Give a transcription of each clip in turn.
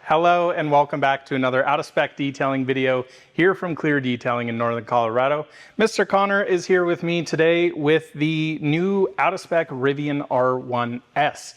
Hello and welcome back to another Out of Spec detailing video here from Clear Detailing in Northern Colorado. Mr. Connor is here with me today with the new Out of Spec Rivian R1S.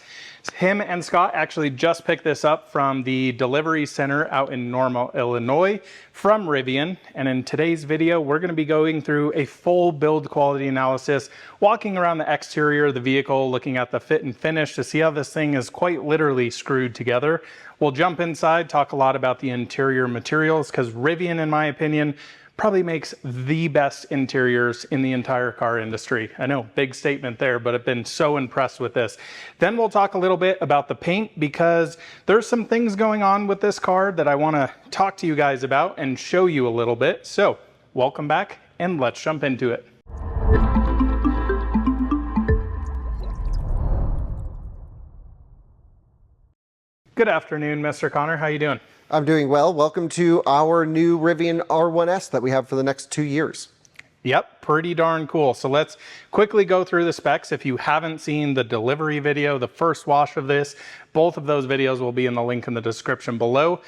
Him and Scott actually just picked this up from the delivery center out in Normal, Illinois from Rivian. And in today's video, we're going to be going through a full build quality analysis, walking around the exterior of the vehicle, looking at the fit and finish to see how this thing is quite literally screwed together. We'll jump inside, talk a lot about the interior materials, because Rivian, in my opinion, probably makes the best interiors in the entire car industry. I know, big statement there, but I've been so impressed with this. Then we'll talk a little bit about the paint, because there's some things going on with this car that I want to talk to you guys about and show you a little bit. So welcome back and let's jump into it. Good afternoon, Mr. Connor. How you doing? I'm doing well. Welcome to our new Rivian R1S that we have for the next 2 years. Yep, pretty darn cool. So let's quickly go through the specs. If you haven't seen the delivery video, the first wash of this, both of those videos will be in the link in the description below.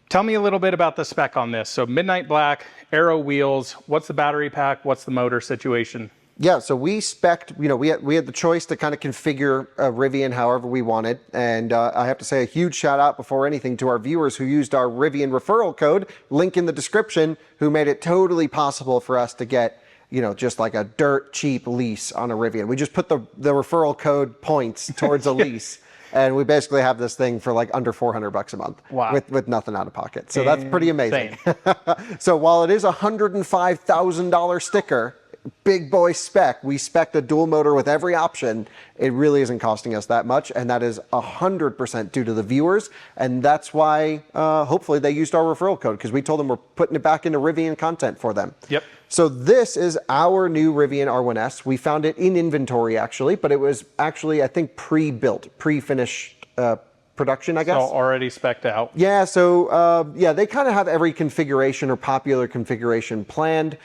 Tell me a little bit about the spec on this. So midnight black, aero wheels, what's the battery pack, what's the motor situation? Yeah, so we spec'd, we had the choice to kind of configure Rivian however we wanted. And I have to say a huge shout out before anything to our viewers who used our Rivian Refferal Code, link in the description, who made it totally possible for us to get, just like a dirt cheap lease on a Rivian. We just put the referral code points towards a lease. And we basically have this thing for like under $400 a month. Wow. with nothing out of pocket. So that's pretty amazing. So while it is a $105,000 sticker, big boy spec, we spec'd a dual motor with every option. It really isn't costing us that much, and that is 100% due to the viewers, and that's why hopefully they used our referral code, because we told them we're putting it back into Rivian content for them. Yep. So this is our new Rivian R1S. We found it in inventory actually, but it was actually, I think, pre-built, pre-finished production, I guess. So already spec'd out. Yeah, so yeah, they kind of have every configuration or popular configuration planned.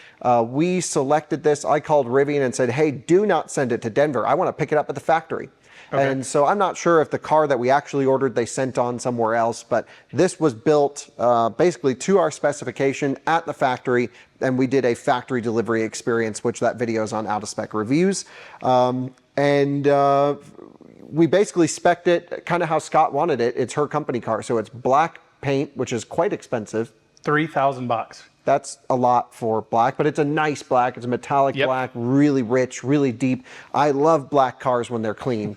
We selected this. I called Rivian and said, hey, do not send it to Denver. I want to pick it up at the factory. Okay. And so I'm not sure if the car that we actually ordered they sent on somewhere else, but this was built basically to our specification at the factory, and we did a factory delivery experience, which that video is on Out of Spec Reviews. We basically spec'd it kind of how Scott wanted it. It's her company car, so it's black paint, which is quite expensive. $3,000. That's a lot for black, but it's a nice black. It's a metallic black, really rich, really deep. I love black cars when they're clean,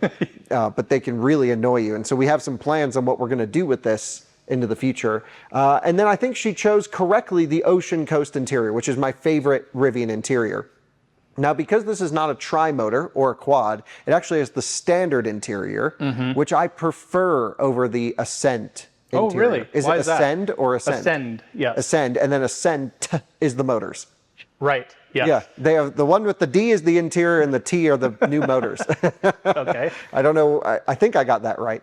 but they can really annoy you. And so we have some plans on what we're going to do with this into the future. And then I think she chose correctly the Ocean Coast interior, which is my favorite Rivian interior. Now, because this is not a tri-motor or a quad, it actually has the standard interior, which I prefer over the Ascent interior. Oh, really? Is Why it is that? Ascend or Ascent? Ascend, yes. Ascend, and then Ascent is the motors. Right, yes. Yeah, they have the one with the D is the interior and the T are the new motors. Okay. I don't know, I think I got that right.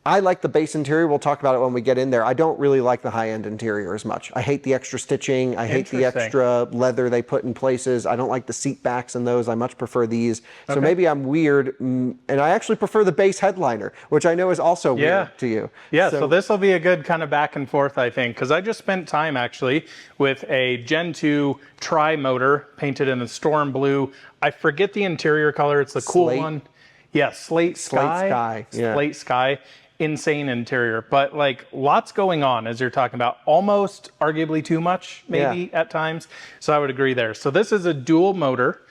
I like the base interior. We'll talk about it when we get in there. I don't really like the high-end interior as much. I hate the extra stitching. I hate the extra leather they put in places. I don't like the seat backs in those. I much prefer these. So maybe I'm weird, and I actually prefer the base headliner, which I know is also weird to you. Yeah, so this will be a good kind of back and forth, I think, because I just spent time actually with a Gen 2 tri-motor painted in a storm blue. I forget the interior color. It's the cool one. Yeah, slate sky. Slate sky. Insane interior, but like lots going on as you're talking about, almost arguably too much maybe at times. So I would agree there. So this is a dual motor,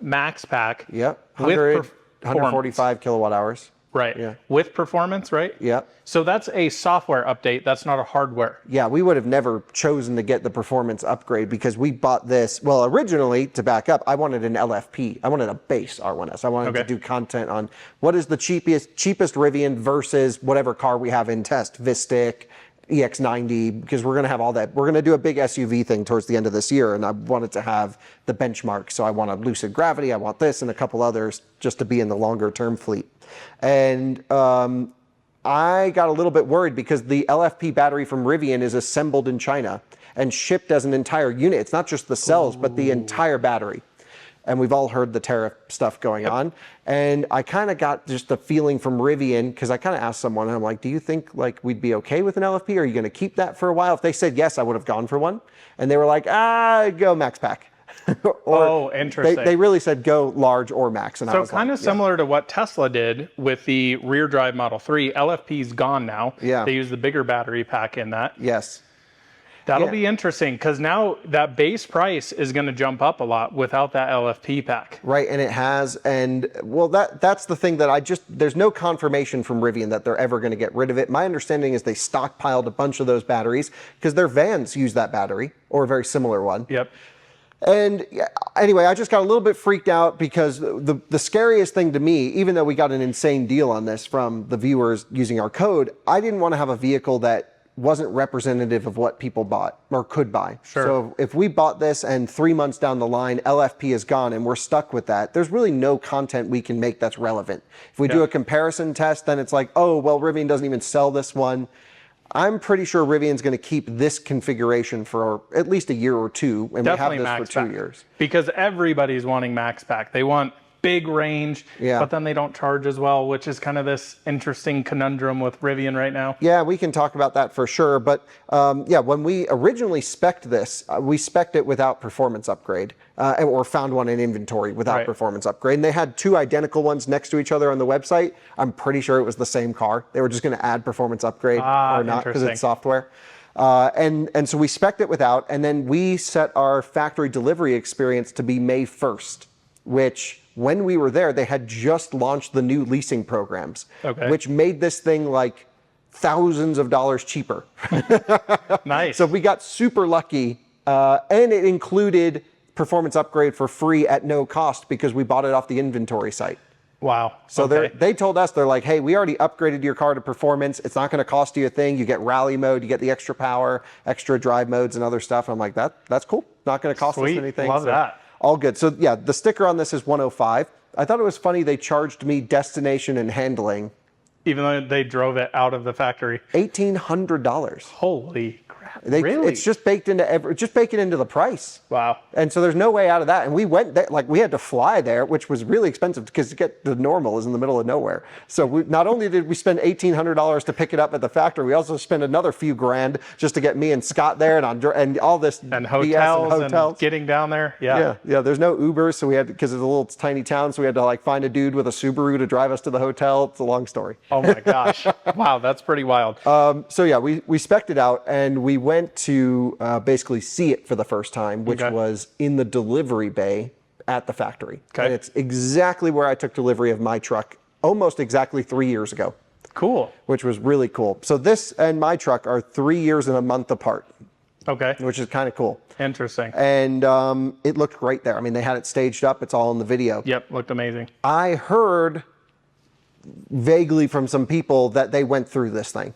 max pack, with 145 kilowatt hours. Right. Yeah. With performance, right? Yeah. So that's a software update. That's not a hardware. Yeah, we would have never chosen to get the performance upgrade because we bought this. Well, originally, to back up, I wanted an LFP. I wanted a base R1S. I wanted to do content on what is the cheapest Rivian versus whatever car we have in test, Vistic, EX90, because we're going to have all that. We're going to do a big SUV thing towards the end of this year, and I wanted to have the benchmark. So I want a Lucid Gravity, I want this, and a couple others just to be in the longer term fleet. And I got a little bit worried because the LFP battery from Rivian is assembled in China and shipped as an entire unit. It's not just the cells, but the entire battery. and we've all heard the tariff stuff going on. And I kind of got just the feeling from Rivian, because I kind of asked someone, and I'm like, do you think like we'd be okay with an LFP? Are you going to keep that for a while? If they said yes, I would have gone for one. And they were like, go Max Pack. Oh, interesting. They really said go large or Max. And I So was kind of similar to what Tesla did with the rear drive Model 3. LFP's gone now. Yeah. They use the bigger battery pack in that. Yes. That'll be interesting, because now that base price is going to jump up a lot without that LFP pack. Right, and it has, and well, that's the thing that there's no confirmation from Rivian that they're ever going to get rid of it. My understanding is they stockpiled a bunch of those batteries because their vans use that battery or a very similar one. Yep. And anyway, I just got a little bit freaked out because the scariest thing to me, even though we got an insane deal on this from the viewers using our code, I didn't want to have a vehicle that wasn't representative of what people bought or could buy. Sure. So if we bought this and 3 months down the line, LFP is gone and we're stuck with that, there's really no content we can make that's relevant. If we do a comparison test, then it's like, oh, well, Rivian doesn't even sell this one. I'm pretty sure Rivian's going to keep this configuration for at least a year or two, and Definitely we have this Max for 2 Pack. years. Because everybody's wanting Max Pack. They want big range, but then they don't charge as well, which is kind of this interesting conundrum with Rivian right now. Yeah, we can talk about that for sure. But yeah, when we originally spec'd this, we spec'd it without performance upgrade, or found one in inventory without performance upgrade. And they had 2 identical ones next to each other on the website. I'm pretty sure it was the same car. They were just going to add performance upgrade or not because it's software. And so we spec'd it without, and then we set our factory delivery experience to be May 1st, which when we were there, they had just launched the new leasing programs, which made this thing like thousands of dollars cheaper. Nice. So we got super lucky, and it included performance upgrade for free at no cost because we bought it off the inventory site. Wow. So they told us, they're like, hey, we already upgraded your car to performance. It's not going to cost you a thing. You get rally mode, you get the extra power, extra drive modes and other stuff. I'm like, that's cool. Not going to cost us anything. Love that. All good. So yeah, the sticker on this is 105. I thought it was funny they charged me destination and handling. Even though they drove it out of the factory. $1,800. Holy crap. Really? It's just baked into the price. Wow. And so there's no way out of that. And we went there, like we had to fly there, which was really expensive because to get the normal is in the middle of nowhere. So not only did we spend $1,800 to pick it up at the factory, we also spent another few grand just to get me and Scott there and all this and hotels and getting down there. Yeah. There's no Ubers, so we had, because it's a little tiny town, so we had to like find a dude with a Subaru to drive us to the hotel. It's a long story. Oh my gosh. Wow, that's pretty wild. So yeah, we spec'd it out and we went to basically see it for the first time, which was in the delivery bay at the factory. And it's exactly where I took delivery of my truck almost exactly 3 years ago. Cool. Which was really cool. So this and my truck are 3 years and a month apart. Okay. Which is kind of cool. Interesting. And it looked great there. I mean, they had it staged up. It's all in the video. Yep, looked amazing. I heard vaguely from some people that they went through this thing.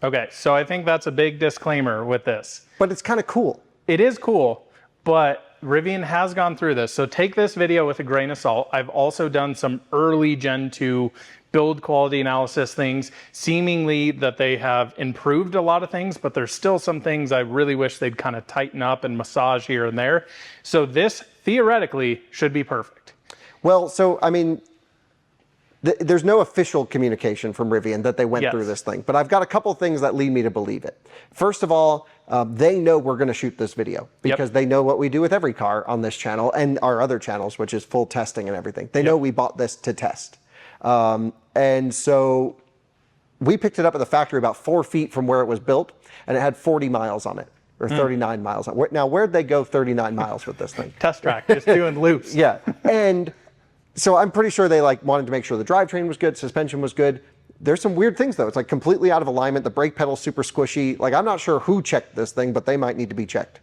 Okay, so I think that's a big disclaimer with this. But it's kind of cool. It is cool, but Rivian has gone through this. So take this video with a grain of salt. I've also done some early Gen 2 build quality analysis things, seemingly that they have improved a lot of things, but there's still some things I really wish they'd kind of tighten up and massage here and there. So this theoretically should be perfect. Well, so I mean, there's no official communication from Rivian that they went through this thing, but I've got a couple things that lead me to believe it. First of all, they know we're going to shoot this video because they know what we do with every car on this channel and our other channels, which is full testing and everything. They know we bought this to test. And so we picked it up at the factory about 4 feet from where it was built, and it had 40 miles on it, or 39 miles on it. Now, where'd they go 39 miles with this thing? Test track, just doing loops. Yeah, and so I'm pretty sure they like wanted to make sure the drivetrain was good, suspension was good. There's some weird things though. It's like completely out of alignment. The brake pedal's super squishy. Like I'm not sure who checked this thing, but they might need to be checked.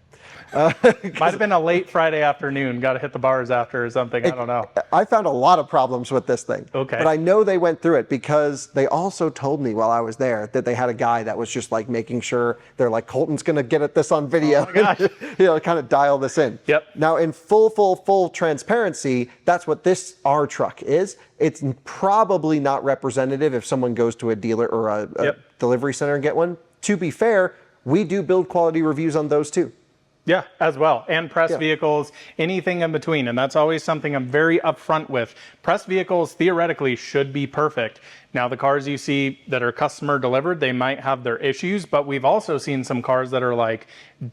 Might have been a late Friday afternoon. Got to hit the bars after or something. I don't know. I found a lot of problems with this thing. Okay. But I know they went through it because they also told me while I was there that they had a guy that was just like making sure they're like, Colton's going to get at this on video. Oh my gosh. You know, kind of dial this in. Yep. Now in full transparency, that's what this R truck is. It's probably not representative if someone goes to a dealer or a delivery center and get one. To be fair, we do build quality reviews on those too. Yeah, as well. And press vehicles, anything in between. And that's always something I'm very upfront with. Press vehicles theoretically should be perfect. Now, the cars you see that are customer delivered, they might have their issues, but we've also seen some cars that are like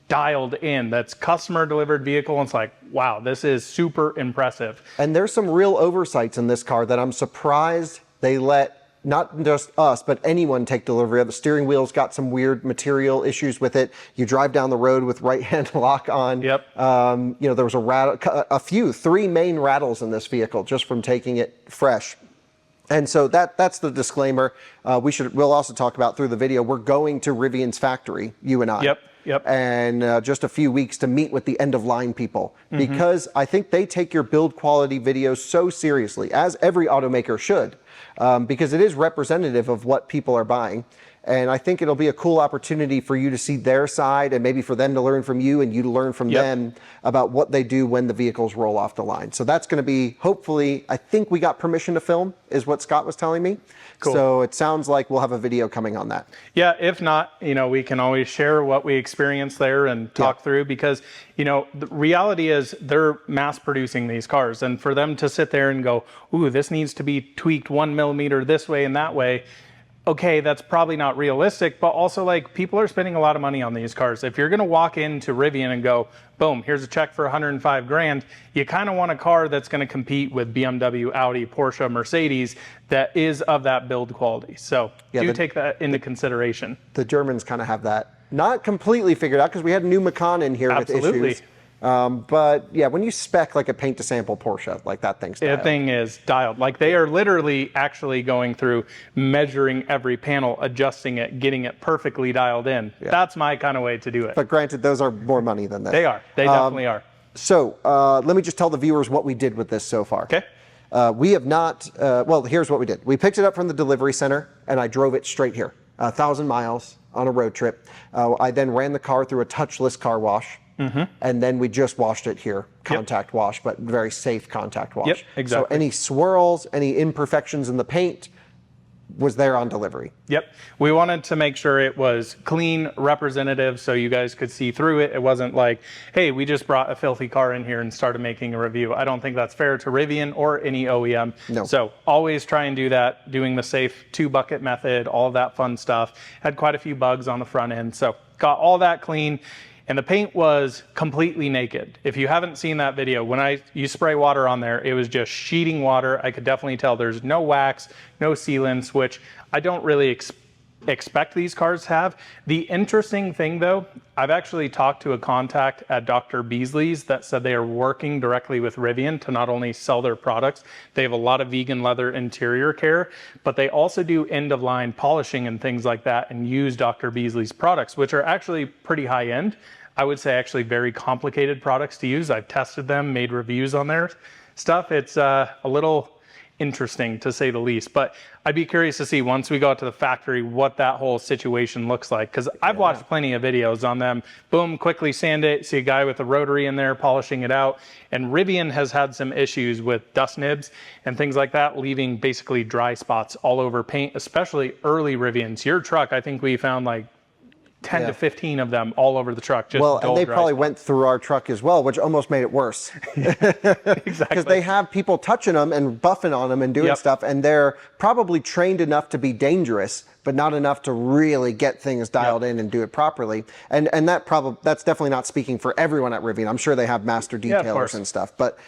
dialed in. That's customer delivered vehicle. And it's like, wow, this is super impressive. And there's some real oversights in this car that I'm surprised they let not just us, but anyone take delivery of. The steering wheel's got some weird material issues with it. You drive down the road with right-hand lock on. Yep. You know, there was three main rattles in this vehicle just from taking it fresh. And so that's the disclaimer. We'll also talk about through the video. We're going to Rivian's factory, you and I. Yep. And just a few weeks to meet with the end-of-line people, because I think they take your build quality videos so seriously, as every automaker should, because it is representative of what people are buying. And I think it'll be a cool opportunity for you to see their side, and maybe for them to learn from you and you to learn from them about what they do when the vehicles roll off the line. So that's going to be, hopefully, I think we got permission to film, is what Scott was telling me. Cool. So it sounds like we'll have a video coming on that. Yeah, if not, you know, we can always share what we experienced there and talk through, because, you know, the reality is they're mass producing these cars, and for them to sit there and go, ooh, this needs to be tweaked 1 millimeter this way and that way. Okay, that's probably not realistic, but also, like, people are spending a lot of money on these cars. If you're going to walk into Rivian and go, boom, here's a check for 105 grand, you kind of want a car that's going to compete with BMW, Audi, Porsche, Mercedes, that is of that build quality. So take that into consideration. The Germans kind of have that not completely figured out, because we had a new Macan in here with issues. But yeah, when you spec like a paint to sample Porsche, like that thing's dialed. The thing is dialed. Like, they are literally actually going through, measuring every panel, adjusting it, getting it perfectly dialed in. That's my kind of way to do it. But granted, those are more money than that. They are. They definitely are. So let me just tell the viewers what we did with this so far. Okay. We have not, well, here's what we did. We picked it up from the delivery center and I drove it straight here, 1,000 miles on a road trip. I then ran the car through a touchless car wash. And then we just washed it here, contact wash, but very safe contact wash. Yep, exactly. So any swirls, any imperfections in the paint was there on delivery. Yep. We wanted to make sure it was clean, representative, so you guys could see through it. It wasn't like, hey, we just brought a filthy car in here and started making a review. I don't think that's fair to Rivian or any OEM. No. So always try and do that, doing the safe 2-bucket method, all of that fun stuff. Had quite a few bugs on the front end, so got all that clean. And the paint was completely naked. If you haven't seen that video, when you spray water on there, it was just sheeting water. I could definitely tell there's no wax, no sealants, which I don't really expect these cars to have. The interesting thing, though, I've actually talked to a contact at Dr. Beasley's that said they are working directly with Rivian to not only sell their products, they have a lot of vegan leather interior care, but they also do end-of-line polishing and things like that, and use Dr. Beasley's products, which are actually pretty high-end. I would say actually very complicated products to use. I've tested them, made reviews on their stuff. It's a little interesting, to say the least, but I'd be curious to see once we go out to the factory what that whole situation looks like, because I've watched plenty of videos on them. Boom, quickly sand it, see a guy with a rotary in there polishing it out. And Rivian has had some issues with dust nibs and things like that, leaving basically dry spots all over paint, especially early Rivians. Your truck, I think we found like 10 to 15 of them all over the truck. Just well, and they probably went through our truck as well, which almost made it worse. Exactly. Because they have people touching them and buffing on them and doing stuff, and they're probably trained enough to be dangerous, but not enough to really get things dialed in and do it properly. And that's definitely not speaking for everyone at Rivian. I'm sure they have master detailers and stuff, but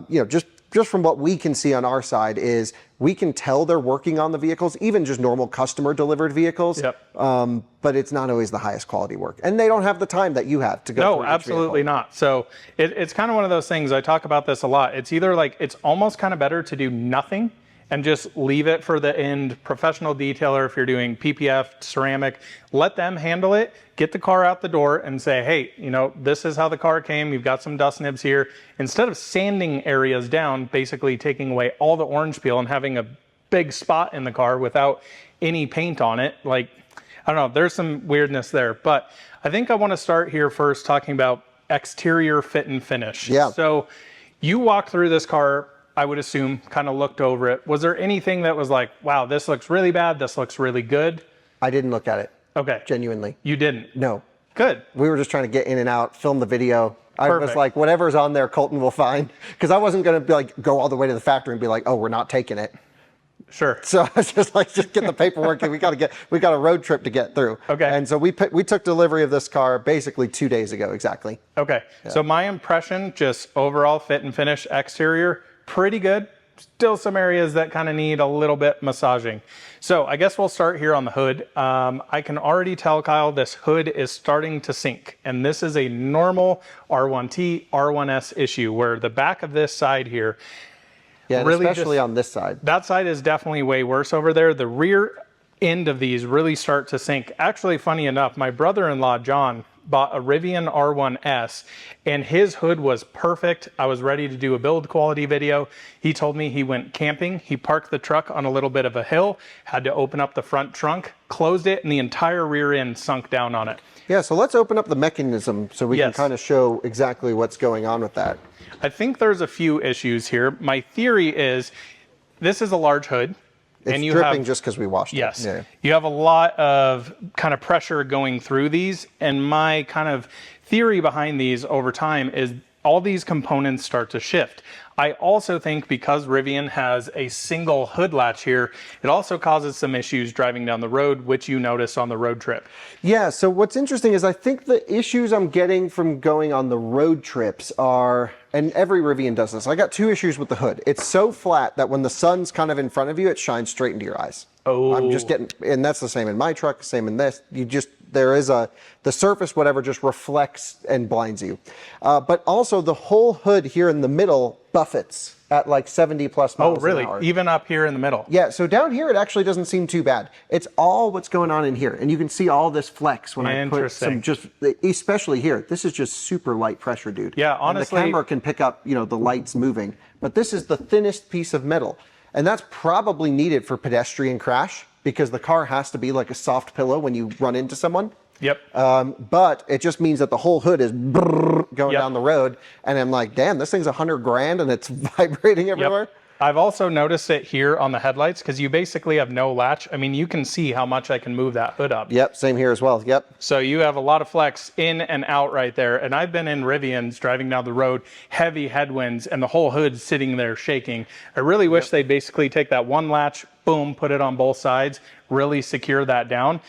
you know, just from what we can see on our side is we can tell they're working on the vehicles, even just normal customer delivered vehicles. But it's not always the highest quality work. And they don't have the time that you have to go through each absolutely vehicle. not. So it's kind of one of those things, I talk about this a lot. It's either like, it's almost kind of better to do nothing and just leave it for the end professional detailer. If you're doing PPF, ceramic, let them handle it, get the car out the door and say, hey, you know, this is how the car came. You've got some dust nibs here. Instead of sanding areas down, basically taking away all the orange peel and having a big spot in the car without any paint on it, like, I don't know, there's some weirdness there. But I think I want to start here first talking about exterior fit and finish. So you walked through this car, I would assume, kind of looked over it. Was there anything that was like, wow, this looks really bad, this looks really good? I didn't look at it. Okay. Genuinely. You didn't? No. Good. We were just trying to get in and out, film the video. I was Perfect. like, whatever's on there, Coleton will find. Because I wasn't going to be like, go all the way to the factory and be like, oh, we're not taking it. Sure. So I was just like, just get the paperwork. We got a road trip to get through. Okay. And so we took delivery of this car basically 2 days ago, exactly. Okay. So my impression, just overall fit and finish exterior, pretty good. Still some areas that kind of need a little bit massaging. So I guess we'll start here on the hood. I can already tell, Kyle, this hood is starting to sink. And this is a normal R1T, R1S issue where the back of this side here, Yeah, and really especially on this side. that side is definitely way worse over there. The rear end of these really start to sink. Actually, funny enough, my brother-in-law, John, bought a Rivian R1S and his hood was perfect. I was ready to do a build quality video. He told me he went camping. He parked the truck on a little bit of a hill, had to open up the front trunk, closed it, and the entire rear end sunk down on it. Yeah, so let's open up the mechanism so we can Yes. kind of show exactly what's going on with that. I think there's a few issues here. My theory is this is a large hood. It's and you dripping have, just because we washed yes, it. Yeah. you have a lot of kind of pressure going through these. And my kind of theory behind these over time is all these components start to shift. I also think because Rivian has a single hood latch here, it also causes some issues driving down the road, which you notice on the road trip. Yeah, so what's interesting is I think the issues I'm getting from going on the road trips are, and every Rivian does this, I got 2 issues with the hood. It's so flat that when the sun's kind of in front of you, it shines straight into your eyes. Oh. I'm just getting, and that's the same in my truck, same in this. The surface, whatever, just reflects and blinds you. But also the whole hood here in the middle buffets at like 70 plus miles Oh, really? an hour. Even up here in the middle? Yeah, so down here it actually doesn't seem too bad. It's all what's going on in here. And you can see all this flex when I put some especially here. This is just super light pressure, dude. Yeah, honestly. And the camera can pick up, the lights moving. But this is the thinnest piece of metal. And that's probably needed for pedestrian crash because the car has to be like a soft pillow when you run into someone. Yep. But it just means that the whole hood is going Yep. down the road. And I'm like, damn, this thing's $100 grand and it's vibrating everywhere. Yep. I've also noticed it here on the headlights because you basically have no latch. I mean, you can see how much I can move that hood up. Yep, same here as well. Yep. So you have a lot of flex in and out right there. And I've been in Rivians driving down the road, heavy headwinds, and the whole hood sitting there shaking. I really wish they'd basically take that one latch, boom, put it on both sides, really secure that down.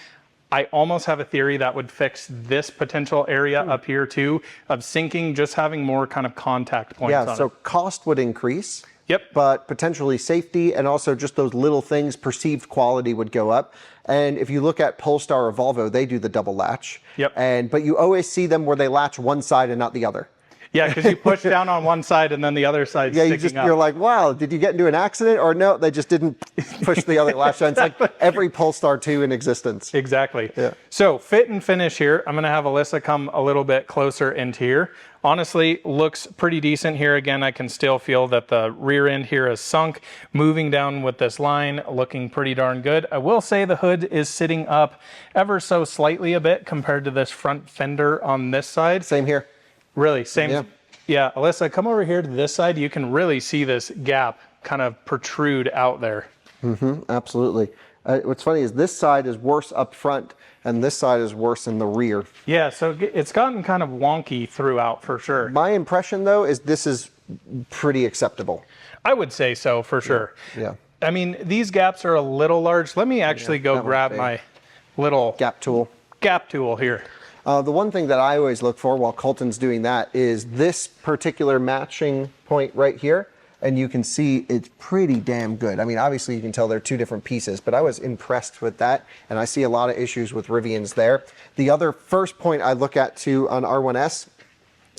I almost have a theory that would fix this potential area up here too, of sinking, just having more kind of contact points on Yeah, it. so cost would increase. Yep. But potentially safety and also just those little things, perceived quality would go up. And if you look at Polestar or Volvo, they do the double latch. Yep. But you always see them where they latch one side and not the other. Yeah, because you push down on one side and then the other side sticking up. You're like, wow, did you get into an accident? Or no, they just didn't push the other latch down. It's like every Polestar 2 in existence. Exactly. Yeah. So fit and finish here. I'm going to have Alyssa come a little bit closer into here. Honestly, looks pretty decent here. Again, I can still feel that the rear end here is sunk, moving down with this line, looking pretty darn good. I will say the hood is sitting up ever so slightly a bit compared to this front fender on this side. Same here. Really, same. Yeah. Yeah, Alyssa, come over here to this side. You can really see this gap kind of protrude out there. Absolutely. What's funny is this side is worse up front and this side is worse in the rear. Yeah, so it's gotten kind of wonky throughout for sure. My impression though is this is pretty acceptable. I would say so for sure. Yeah. I mean, these gaps are a little large. Let me actually go that one's grab big. my little Gap tool. gap tool here. The one thing that I always look for while Coleton's doing that is this particular matching point right here. And you can see it's pretty damn good. I mean, obviously you can tell they're 2 different pieces, but I was impressed with that. And I see a lot of issues with Rivians there. The other first point I look at too on R1S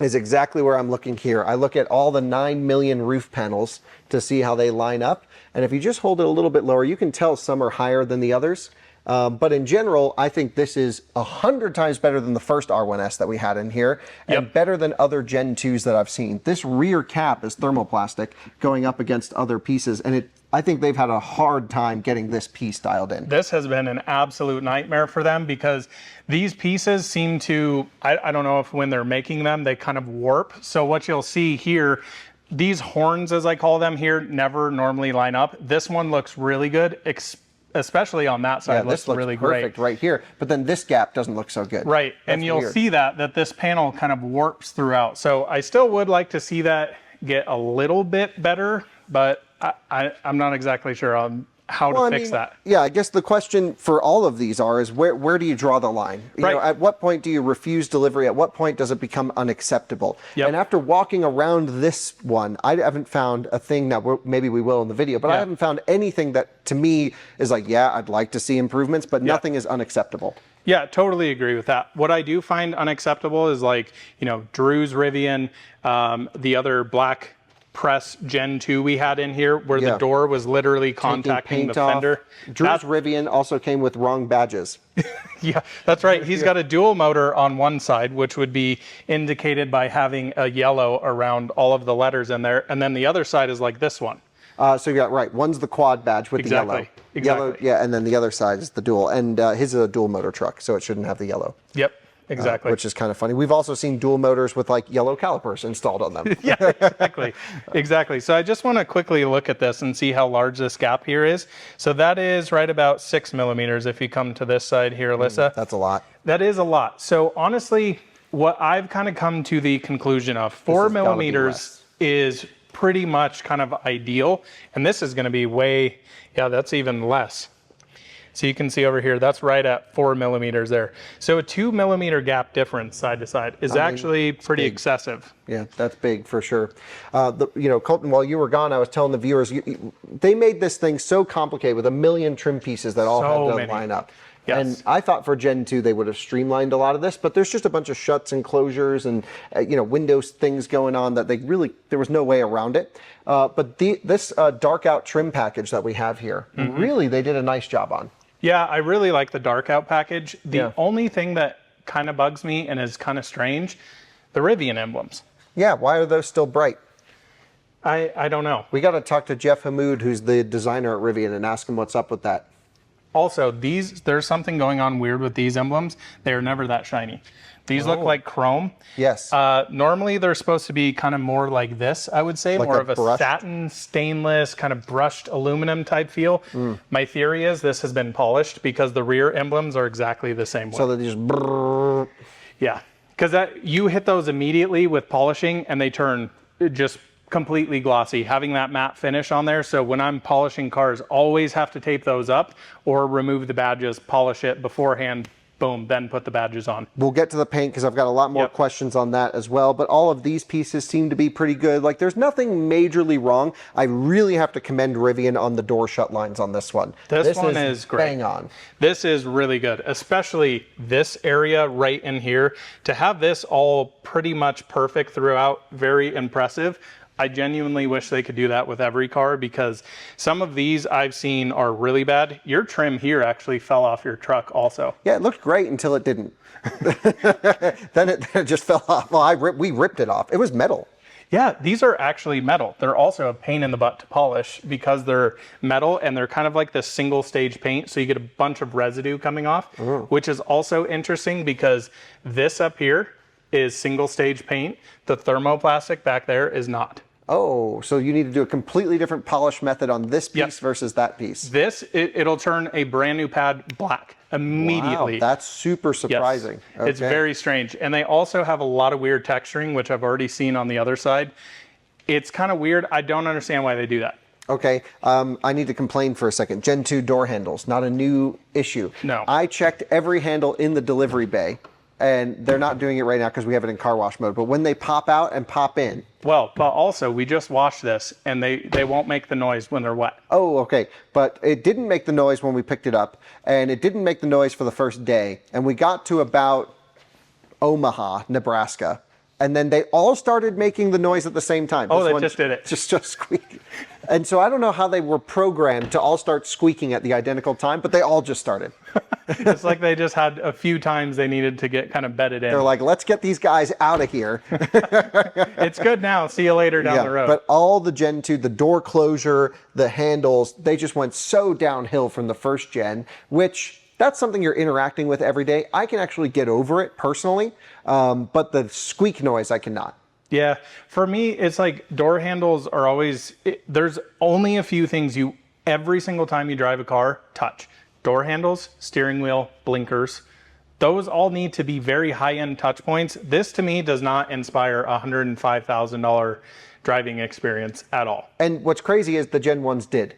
is exactly where I'm looking here. I look at all the 9 million roof panels to see how they line up. And if you just hold it a little bit lower, you can tell some are higher than the others. But in general, I think this is 100 times better than the first R1S that we had in here, and better than other Gen 2s that I've seen. This rear cap is thermoplastic going up against other pieces, and I think they've had a hard time getting this piece dialed in. This has been an absolute nightmare for them because these pieces seem to, I don't know if when they're making them, they kind of warp. So what you'll see here, these horns, as I call them here, never normally line up. This one looks really good, especially on that side, this looks really perfect great. right here. But then this gap doesn't look so good. Right, and you'll see that this panel kind of warps throughout. So I still would like to see that get a little bit better, but I'm not exactly sure on how to fix that. Yeah, I guess the question for all of these is where do you draw the line? You know, at what point do you refuse delivery? At what point does it become unacceptable? And after walking around this one, I haven't found a thing that maybe we will in the video, but I haven't found anything that to me is like, yeah, I'd like to see improvements, but nothing is unacceptable. Yeah, totally agree with that. What I do find unacceptable is like, you know, Drew's Rivian, the other black press Gen 2 we had in here where the door was literally contacting the fender. Drew's Rivian also came with wrong badges. Yeah, that's right. He's got a dual motor on one side, which would be indicated by having a yellow around all of the letters in there. And then the other side is like this one. So you got one's the quad badge with the yellow. Yellow, yeah, and then the other side is the dual. And his is a dual motor truck, so it shouldn't have the yellow. Yep. Exactly. Which is kind of funny. We've also seen dual motors with like yellow calipers installed on them. Yeah, exactly. Exactly. So I just want to quickly look at this and see how large this gap here is. So that is right about 6 millimeters if you come to this side here, Alyssa. That's a lot. That is a lot. So honestly, what I've kind of come to the conclusion of 4 millimeters is pretty much kind of ideal. And this is going to be way, yeah, that's even less. So you can see over here, that's right at 4 millimeters there. So a 2 millimeter gap difference side to side is actually pretty excessive. Yeah, that's big for sure. You know, Coleton, while you were gone, I was telling the viewers, they made this thing so complicated with a million trim pieces that all had to line up. Yes. And I thought for Gen 2 they would have streamlined a lot of this, but there's just a bunch of shuts and closures and you know, Windows things going on that they really, there was no way around it. But this dark out trim package that we have here, really they did a nice job on. Yeah, I really like the dark out package. The only thing that kind of bugs me and is kind of strange, the Rivian emblems. Yeah, why are those still bright? I don't know. We got to talk to Jeff Hammoud, who's the designer at Rivian, and ask him what's up with that. Also, there's something going on weird with these emblems. They are never that shiny. These look like chrome. Yes. Normally, they're supposed to be kind of more like this, I would say, like more of a satin, stainless, kind of brushed aluminum type feel. My theory is this has been polished because the rear emblems are exactly the same way. So they just brrr. Yeah, because you hit those immediately with polishing and they turn just completely glossy, having that matte finish on there. So when I'm polishing cars, always have to tape those up or remove the badges, polish it beforehand, boom, then put the badges on. We'll get to the paint because I've got a lot more questions on that as well, but all of these pieces seem to be pretty good. Like there's nothing majorly wrong. I really have to commend Rivian on the door shut lines on this one. This one is great. Bang on. This is really good, especially this area right in here. To have this all pretty much perfect throughout, very impressive. I genuinely wish they could do that with every car because some of these I've seen are really bad. Your trim here actually fell off your truck also. Yeah, it looked great until it didn't. then it just fell off. Well, we ripped it off. It was metal. Yeah, these are actually metal. They're also a pain in the butt to polish because they're metal and they're kind of like this single stage paint. So you get a bunch of residue coming off, which is also interesting because this up here is single stage paint. The thermoplastic back there is not. Oh, so you need to do a completely different polish method on this piece versus that piece. This, it'll turn a brand new pad black immediately. Wow, that's super surprising. Yes. Okay. It's very strange. And they also have a lot of weird texturing, which I've already seen on the other side. It's kind of weird. I don't understand why they do that. Okay, I need to complain for a second. Gen 2 door handles, not a new issue. No. I checked every handle in the delivery bay, and they're not doing it right now because we have it in car wash mode. But when they pop out and pop in. Well, but also we just washed this and they won't make the noise when they're wet. Oh, okay. But it didn't make the noise when we picked it up, and it didn't make the noise for the first day. And we got to about Omaha, Nebraska. And then they all started making the noise at the same time. Oh, they just did it. Just squeak. And so I don't know how they were programmed to all start squeaking at the identical time, but they all just started. It's like they just had a few times they needed to get kind of bedded in. They're like, let's get these guys out of here. It's good now. See you later down the road. But all the Gen 2, the door closure, the handles, they just went so downhill from the first gen, which that's something you're interacting with every day. I can actually get over it personally, but the squeak noise I cannot. Yeah, for me, it's like door handles are always, there's only a few things you every single time you drive a car, touch. Door handles, steering wheel, blinkers. Those all need to be very high-end touch points. This to me does not inspire a $105,000 driving experience at all. And what's crazy is the Gen 1s did.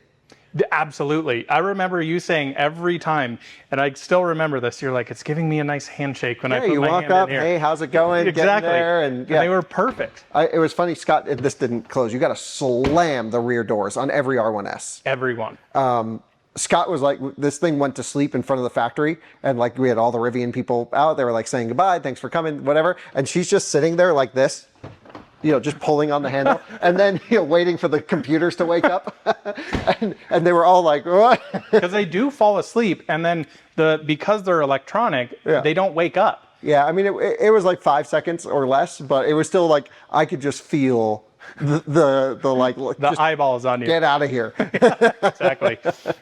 Absolutely. I remember you saying every time, and I still remember this, you're like, it's giving me a nice handshake when I put you my walk hand up, in here. hey, how's it going? Exactly. Get in there, and they were perfect. It was funny, Scott, this didn't close. You got to slam the rear doors on every R1S. Everyone. Scott was like, this thing went to sleep in front of the factory, and like we had all the Rivian people out. They were like saying goodbye, thanks for coming, whatever. And she's just sitting there like this, just pulling on the handle, and then waiting for the computers to wake up. and they were all like, what? Because they do fall asleep, and then because they're electronic, they don't wake up. Yeah, I mean, it was like 5 seconds or less, but it was still like I could just feel the eyeballs on you. Get out of here.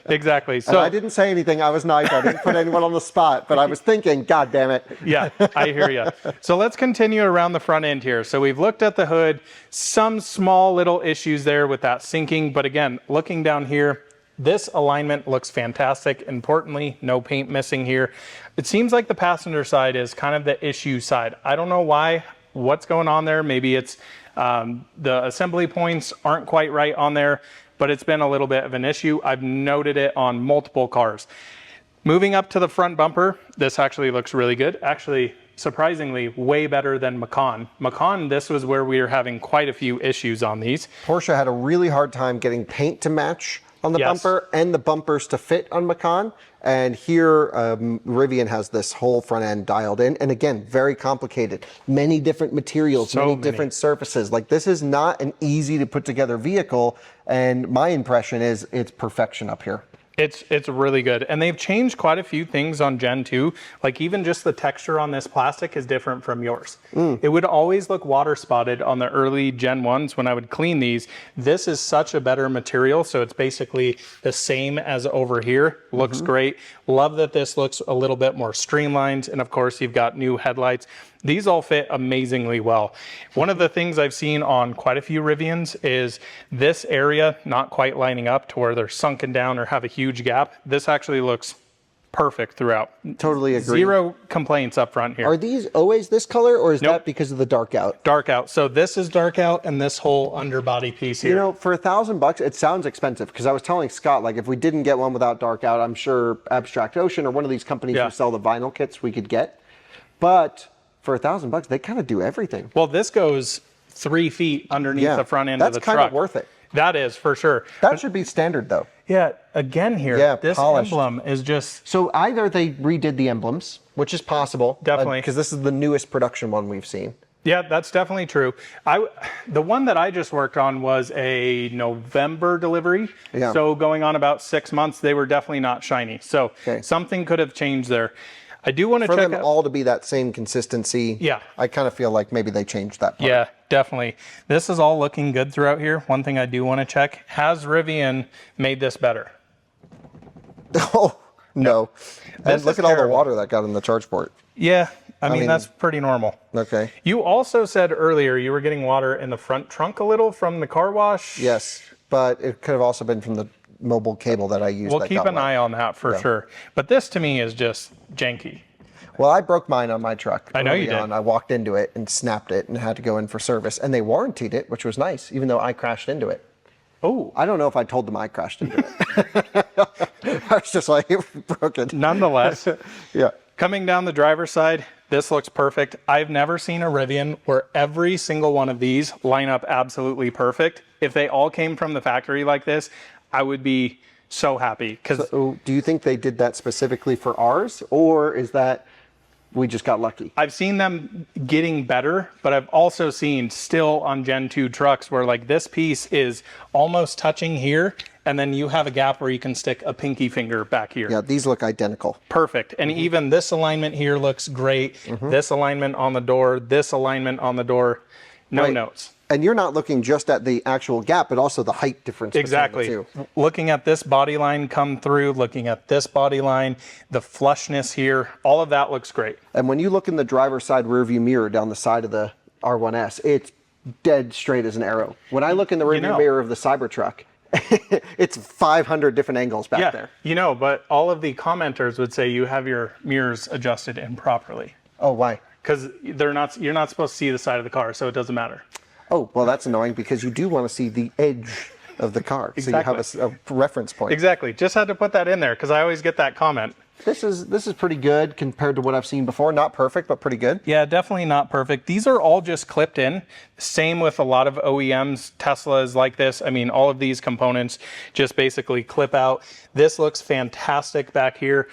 Exactly. So and I didn't say anything. I was nice. I didn't put anyone on the spot, but I was thinking, God damn it. Yeah, I hear you. So let's continue around the front end here. So we've looked at the hood, some small little issues there with that sinking, but again, looking down here, this alignment looks fantastic. Importantly, no paint missing here. It seems like the passenger side is kind of the issue side. I don't know what's going on there. Maybe it's the assembly points aren't quite right on there, but it's been a little bit of an issue. I've noted it on multiple cars. Moving up to the front bumper, this actually looks really good. Actually, surprisingly, way better than Macan. Macan, this was where we were having quite a few issues on these. Porsche had a really hard time getting paint to match on the bumper and the bumpers to fit on Macan. And here, Rivian has this whole front end dialed in. And again, very complicated. Many different materials, many different surfaces. Like, this is not an easy to put together vehicle. And my impression is it's perfection up here. It's really good. And they've changed quite a few things on Gen 2. Like even just the texture on this plastic is different from yours. It would always look water spotted on the early Gen 1s when I would clean these. This is such a better material. So it's basically the same as over here. Looks great. Love that this looks a little bit more streamlined. And of course, you've got new headlights. These all fit amazingly well. One of the things I've seen on quite a few Rivians is this area not quite lining up to where they're sunken down or have a huge gap. This actually looks perfect throughout. Totally agree. Zero complaints up front here. Are these always this color, or is that because of the dark out? Dark out. So this is dark out, and this whole underbody piece here. For $1,000, it sounds expensive, because I was telling Scott, like, if we didn't get one without dark out, I'm sure Abstract Ocean or one of these companies who sell the vinyl kits we could get. But for $1,000, they kind of do everything. Well, this goes 3 feet underneath the front end of the truck. That's kind of worth it. That is, for sure. That should be standard, though. Yeah, again here, this polished emblem is just... So either they redid the emblems, which is possible. Definitely. Because this is the newest production one we've seen. Yeah, that's definitely true. The one that I just worked on was a November delivery. Yeah. So going on about 6 months, they were definitely not shiny. So something could have changed there. I do want to check for them all to be that same consistency. Yeah. I kind of feel like maybe they changed that part. Yeah, definitely. This is all looking good throughout here. One thing I do want to check, has Rivian made this better? Oh, no. And look at all the water that got in the charge port. Yeah, I mean, that's pretty normal. Okay. You also said earlier you were getting water in the front trunk a little from the car wash. Yes, but it could have also been from the mobile cable that I used. We'll keep an eye on that for sure. But this to me is just janky. Well, I broke mine on my truck. I know you did. I walked into it and snapped it and had to go in for service. And they warrantied it, which was nice, even though I crashed into it. Oh. I don't know if I told them I crashed into it. I was just like, it broke it. Nonetheless. Yeah. Coming down the driver's side, this looks perfect. I've never seen a Rivian where every single one of these line up absolutely perfect. If they all came from the factory like this, I would be so happy. So do you think they did that specifically for ours, or is that we just got lucky? I've seen them getting better, but I've also seen still on Gen 2 trucks where like this piece is almost touching here, and then you have a gap where you can stick a pinky finger back here. Yeah, these look identical. Perfect. And even this alignment here looks great. This alignment on the door, this alignment on the door, no notes. And you're not looking just at the actual gap, but also the height difference. Exactly. Between the two. Looking at this body line come through, looking at this body line, the flushness here, all of that looks great. And when you look in the driver's side rearview mirror down the side of the R1S, it's dead straight as an arrow. When I look in the rearview mirror of the Cybertruck, It's 500 different angles back there. You know, but all of the commenters would say you have your mirrors adjusted improperly. Oh, why? Because you're not supposed to see the side of the car, so it doesn't matter. Oh, well, that's annoying because you do want to see the edge of the car. Exactly. So you have a reference point. Exactly. Just had to put that in there because I always get that comment. This is pretty good compared to what I've seen before. Not perfect, but pretty good. Yeah, definitely not perfect. These are all just clipped in. Same with a lot of OEMs. Tesla is like this. I mean, all of these components just basically clip out. This looks fantastic back here.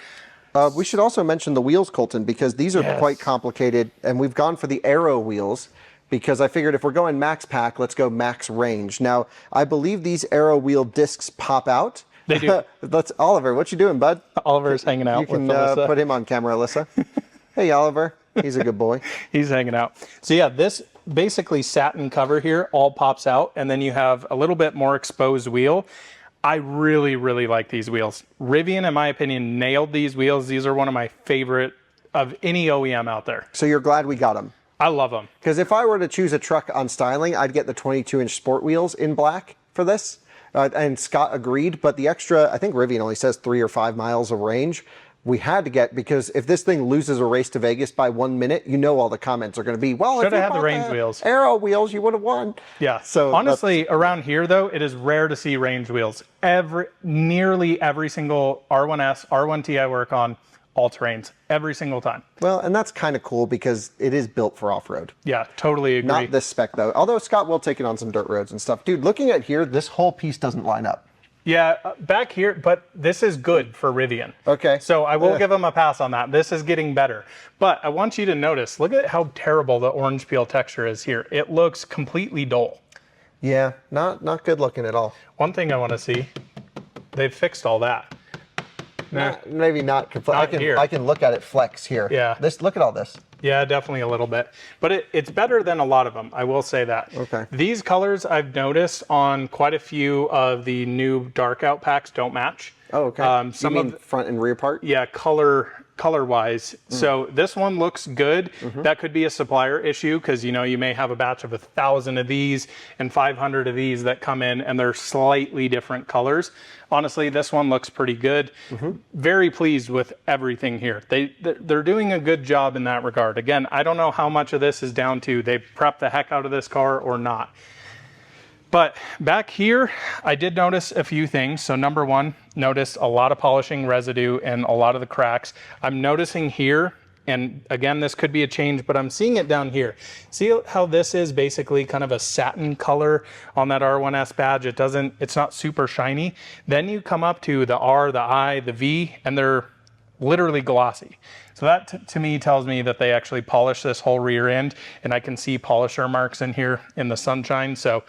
We should also mention the wheels, Colton, because these are quite complicated, and we've gone for the Aero wheels because I figured if we're going max pack, let's go max range. Now, I believe these Aero wheel discs pop out. They do. That's Oliver. What you doing, bud? Oliver's hanging out. You can with Alyssa. put him on camera, Alyssa. Hey, Oliver. He's a good boy. He's hanging out. So yeah, this basically satin cover here all pops out, and then you have a little bit more exposed wheel. I really, really like these wheels. Rivian, in my opinion, nailed these wheels. These are one of my favorite of any OEM out there. So you're glad we got them? I love them. Because if I were to choose a truck on styling, I'd get the 22-inch sport wheels in black for this. And Scott agreed, but the extra, I think Rivian only says 3 or 5 miles of range. We had to get, because if this thing loses a race to Vegas by 1 minute, you know all the comments are going to be, well, should if you have had the bought range wheels. Aero wheels, you would have won. Yeah. So honestly, around here though, it is rare to see range wheels. Nearly every single R1S, R1T I work on, all terrains, every single time. Well, and that's kind of cool because it is built for off-road. Yeah, totally agree. Not this spec though. Although Scott will take it on some dirt roads and stuff. Dude, looking at here, this whole piece doesn't line up. Yeah, back here, but this is good for Rivian. Okay. So I will give them a pass on that. This is getting better. But I want you to notice, look at how terrible the orange peel texture is here. It looks completely dull. Yeah, not good looking at all. One thing I want to see, they've fixed all that. Maybe not completely. I can look at it flex here. Yeah. Look at all this. Yeah, definitely a little bit. But it's better than a lot of them, I will say that. Okay. These colors I've noticed on quite a few of the new dark out packs don't match. Oh, okay. Some you mean of front and rear part? Yeah, color-wise. So this one looks good. That could be a supplier issue because you may have a batch of 1,000 of these and 500 of these that come in and they're slightly different colors. Honestly, this one looks pretty good. Very pleased with everything here. They're doing a good job in that regard. Again, I don't know how much of this is down to they prepped the heck out of this car or not. But back here, I did notice a few things. So number one, noticed a lot of polishing residue and a lot of the cracks. I'm noticing here, and again, this could be a change, but I'm seeing it down here. See how this is basically kind of a satin color on that R1S badge? It's not super shiny. Then you come up to the R, the I, the V, and they're literally glossy. So that to me tells me that they actually polished this whole rear end, and I can see polisher marks in here in the sunshine. So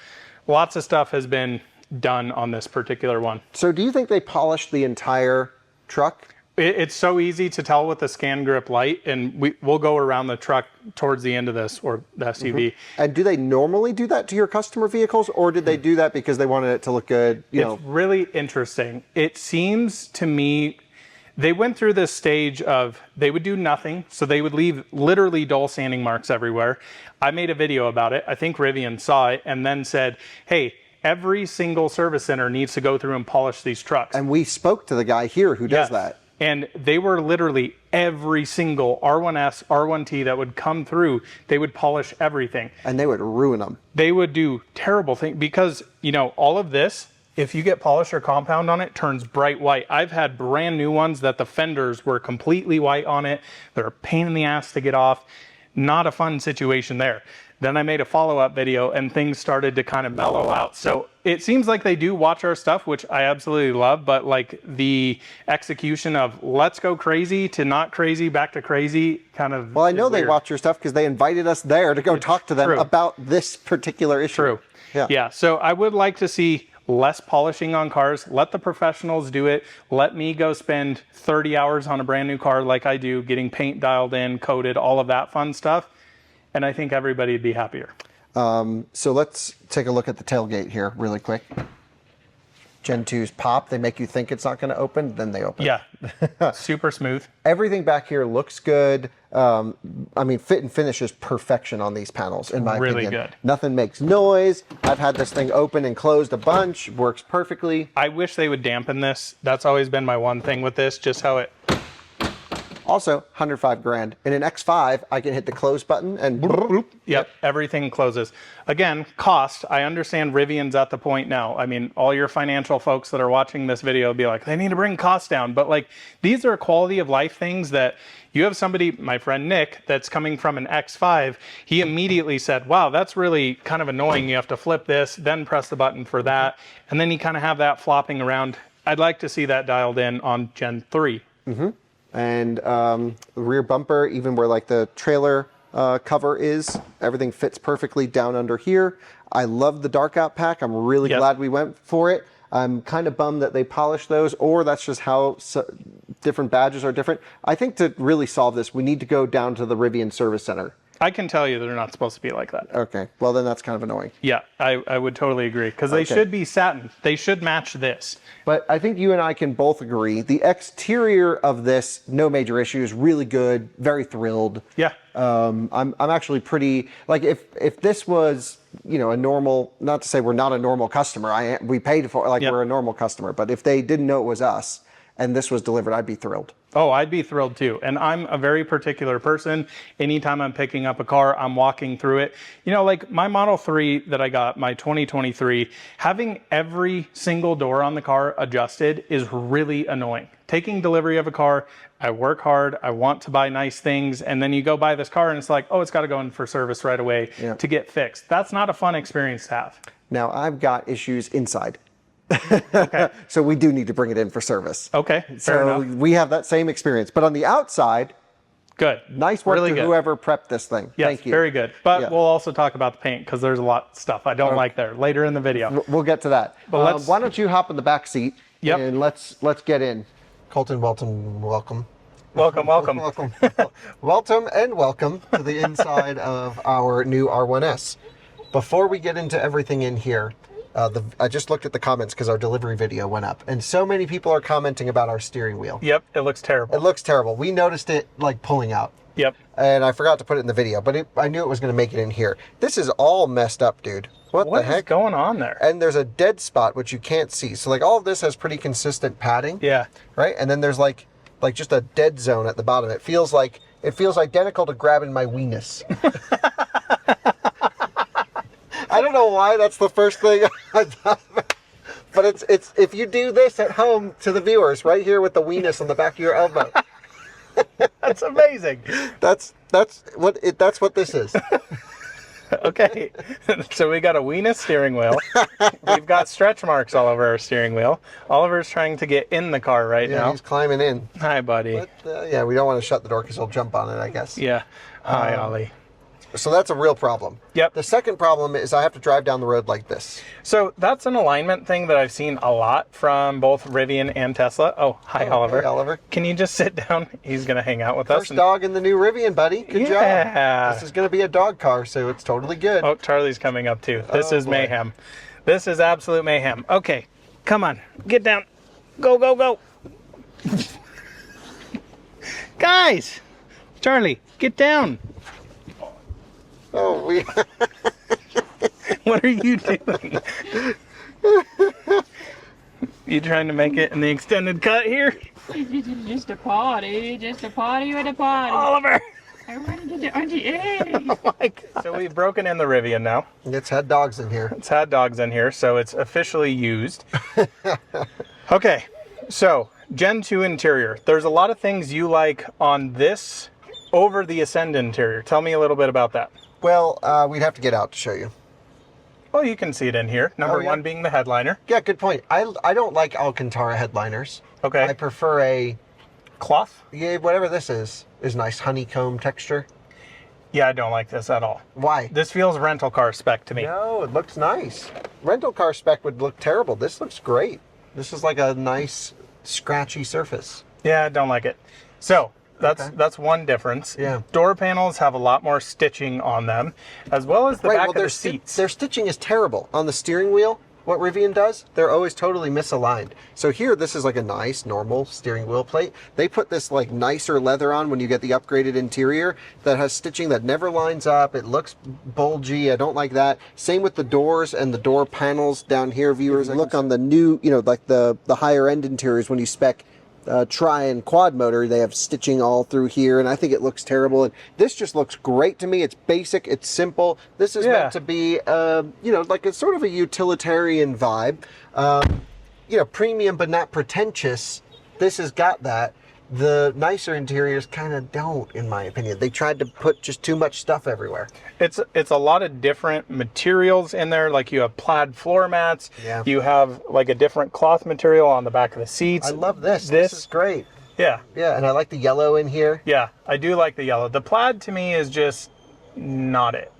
lots of stuff has been done on this particular one. So do you think they polished the entire truck? It's so easy to tell with the scan grip light, and we'll go around the truck towards the end of this, or the SUV. And do they normally do that to your customer vehicles, or did they do that because they wanted it to look good? It's really interesting. It seems to me they went through this stage of they would do nothing, so they would leave literally dull sanding marks everywhere. I made a video about it. I think Rivian saw it and then said, hey, every single service center needs to go through and polish these trucks. And we spoke to the guy here who does that. And they were literally every single R1S, R1T that would come through, they would polish everything. And they would ruin them. They would do terrible things because, all of this, if you get polish or compound on it, turns bright white. I've had brand new ones that the fenders were completely white on it. They're a pain in the ass to get off. Not a fun situation there. Then I made a follow-up video and things started to kind of mellow out. So it seems like they do watch our stuff, which I absolutely love, but like the execution of let's go crazy to not crazy, back to crazy kind of. Well, I know they watch your stuff because they invited us there to go talk to them about this particular issue. True. Yeah. So I would like to see less polishing on cars. Let the professionals do it. Let me go spend 30 hours on a brand new car like I do, getting paint dialed in, coated, all of that fun stuff. And I think everybody would be happier. So let's take a look at the tailgate here really quick. Gen 2s pop. They make you think it's not going to open, then they open. Yeah, super smooth. Everything back here looks good. I mean, fit and finish is perfection on these panels, in my opinion. Really good. Nothing makes noise. I've had this thing open and closed a bunch. Works perfectly. I wish they would dampen this. That's always been my one thing with this, just how it... Also, 105 grand. In an X5, I can hit the close button and boop, boop. Yep, everything closes. Again, cost. I understand Rivian's at the point now. I mean, all your financial folks that are watching this video will be like, they need to bring costs down. But like, these are quality of life things that you have somebody, my friend Nick, that's coming from an X5. He immediately said, wow, that's really kind of annoying. You have to flip this, then press the button for that. And then you kind of have that flopping around. I'd like to see that dialed in on Gen 3. Mm-hmm. And the rear bumper, even where like the trailer cover is, everything fits perfectly down under here. I love the dark out pack. I'm really glad we went for it. I'm kind of bummed that they polished those, or that's just how different badges are different. I think to really solve this, we need to go down to the Rivian Service Center. I can tell you they're not supposed to be like that. Okay, well then that's kind of annoying. Yeah, I would totally agree, because they should be satin. They should match this. But I think you and I can both agree, the exterior of this, no major issues, really good, very thrilled. Yeah. I'm actually pretty, like if this was, you know, a normal, not to say we're not a normal customer, we paid for it like we're a normal customer, but if they didn't know it was us and this was delivered, I'd be thrilled. Oh, I'd be thrilled too. And I'm a very particular person. Anytime I'm picking up a car, I'm walking through it. You know, like my Model 3 that I got, my 2023, having every single door on the car adjusted is really annoying. Taking delivery of a car, I work hard, I want to buy nice things, and then you go buy this car and it's like, oh, it's got to go in for service right away to get fixed. That's not a fun experience to have. Now, I've got issues inside. Okay. So we do need to bring it in for service. Okay, fair so enough. We have that same experience. But on the outside, good. Nice work really to good. Whoever prepped this thing. Yes, Thank you. very good. But we'll also talk about the paint, because there's a lot of stuff I don't like there later in the video. We'll get to that. But why don't you hop in the back seat and let's get in. Colton, welcome. Welcome. Welcome. Welcome and welcome to the inside of our new R1S. Before we get into everything in here, I just looked at the comments because our delivery video went up, and so many people are commenting about our steering wheel. Yep, it looks terrible. It looks terrible. We noticed it like pulling out. Yep. And I forgot to put it in the video, but I knew it was going to make it in here. This is all messed up, dude. What the heck? What is going on there? And there's a dead spot, which you can't see. So like all of this has pretty consistent padding. Yeah. Right? And then there's like just a dead zone at the bottom. It feels identical to grabbing my weenus. I don't know why that's the first thing I thought about. But it's if you do this at home to the viewers right here with the weenus on the back of your elbow. That's amazing. That's what this is. Okay. So we got a weenus steering wheel. We've got stretch marks all over our steering wheel. Oliver's trying to get in the car right now. He's climbing in. Hi, buddy. But, yeah, we don't want to shut the door because he'll jump on it, I guess. Yeah. Hi, Ollie. So that's a real problem. Yep. The second problem is I have to drive down the road like this. So that's an alignment thing that I've seen a lot from both Rivian and Tesla. Oh, hi, Oliver. Hey, Oliver. Can you just sit down? He's going to hang out with us. First dog in the new Rivian, buddy. Good Yeah. job. This is going to be a dog car, so it's totally good. Oh, Charlie's coming up too. This is boy. mayhem. This is absolute mayhem. Okay, come on. Get down. Go, go, go. Guys! Charlie, get down. Oh, we... What are you doing? You trying to make it in the extended cut here? Just a party with a party. Oliver! I want to get the RGA. Oh my God. So we've broken in the Rivian now. It's had dogs in here. It's had dogs in here, so it's officially used. Okay, so Gen 2 interior. There's a lot of things you like on this over the Ascend interior. Tell me a little bit about that. Well, we'd have to get out to show you. Well, you can see it in here. Number yeah. one being the headliner. Yeah, good point. I don't like Alcantara headliners. Okay. I prefer a... Cloth? Yeah, whatever this is nice honeycomb texture. Yeah, I don't like this at all. Why? This feels rental car spec to me. No, it looks nice. Rental car spec would look terrible. This looks great. This is like a nice scratchy surface. Yeah, I don't like it. So that's one difference. Yeah. Door panels have a lot more stitching on them, as well as the back of the seats. Their stitching is terrible. On the steering wheel, what Rivian does, they're always totally misaligned. So here, this is like a nice, normal steering wheel plate. They put this like nicer leather on when you get the upgraded interior that has stitching that never lines up. It looks bulgy. I don't like that. Same with the doors and the door panels down here, viewers. Look on the new, you know, like the higher end interiors when you spec tri and quad motor, they have stitching all through here, and I think it looks terrible. And this just looks great to me. It's basic, it's simple. This is meant to be, you know, like a sort of a utilitarian vibe. You know, premium but not pretentious. This has got that. The nicer interiors kind of don't, in my opinion. They tried to put just too much stuff everywhere. It's a lot of different materials in there. Like you have plaid floor mats. Yeah. You have like a different cloth material on the back of the seats. I love this. This is great. Yeah. Yeah, and I like the yellow in here. Yeah, I do like the yellow. The plaid to me is just not it.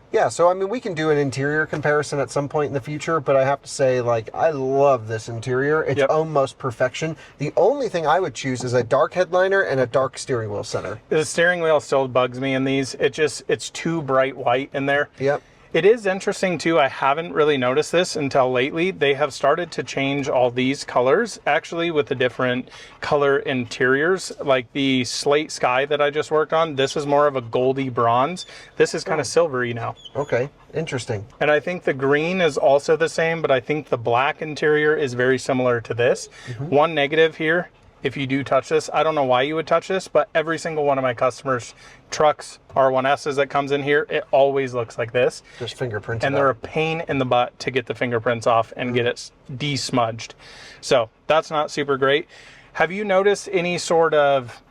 Yeah, so I mean, we can do an interior comparison at some point in the future, but I have to say, like, I love this interior. It's almost perfection. The only thing I would choose is a dark headliner and a dark steering wheel center. The steering wheel still bugs me in these. It's too bright white in there. Yep. It is interesting too, I haven't really noticed this until lately. They have started to change all these colors actually with the different color interiors. Like the slate sky that I just worked on, this is more of a goldy bronze. This is kind of silvery now. Okay, interesting. And I think the green is also the same, but I think the black interior is very similar to this. One negative here, if you do touch this, I don't know why you would touch this, but every single one of my customers' trucks, R1Ss that comes in here, it always looks like this. Just fingerprints. And they're a pain in the butt to get the fingerprints off and get it de-smudged. So that's not super great. Have you noticed any sort of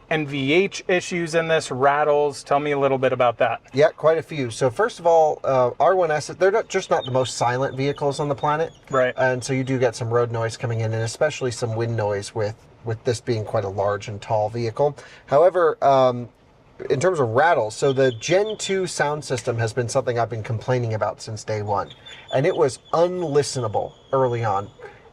NVH issues in this, rattles? Tell me a little bit about that. Yeah, quite a few. So first of all, R1S, they're not the most silent vehicles on the planet. Right. And so you do get some road noise coming in, and especially some wind noise with this being quite a large and tall vehicle. However, in terms of rattles, so the Gen 2 sound system has been something I've been complaining about since day one. And it was unlistenable early on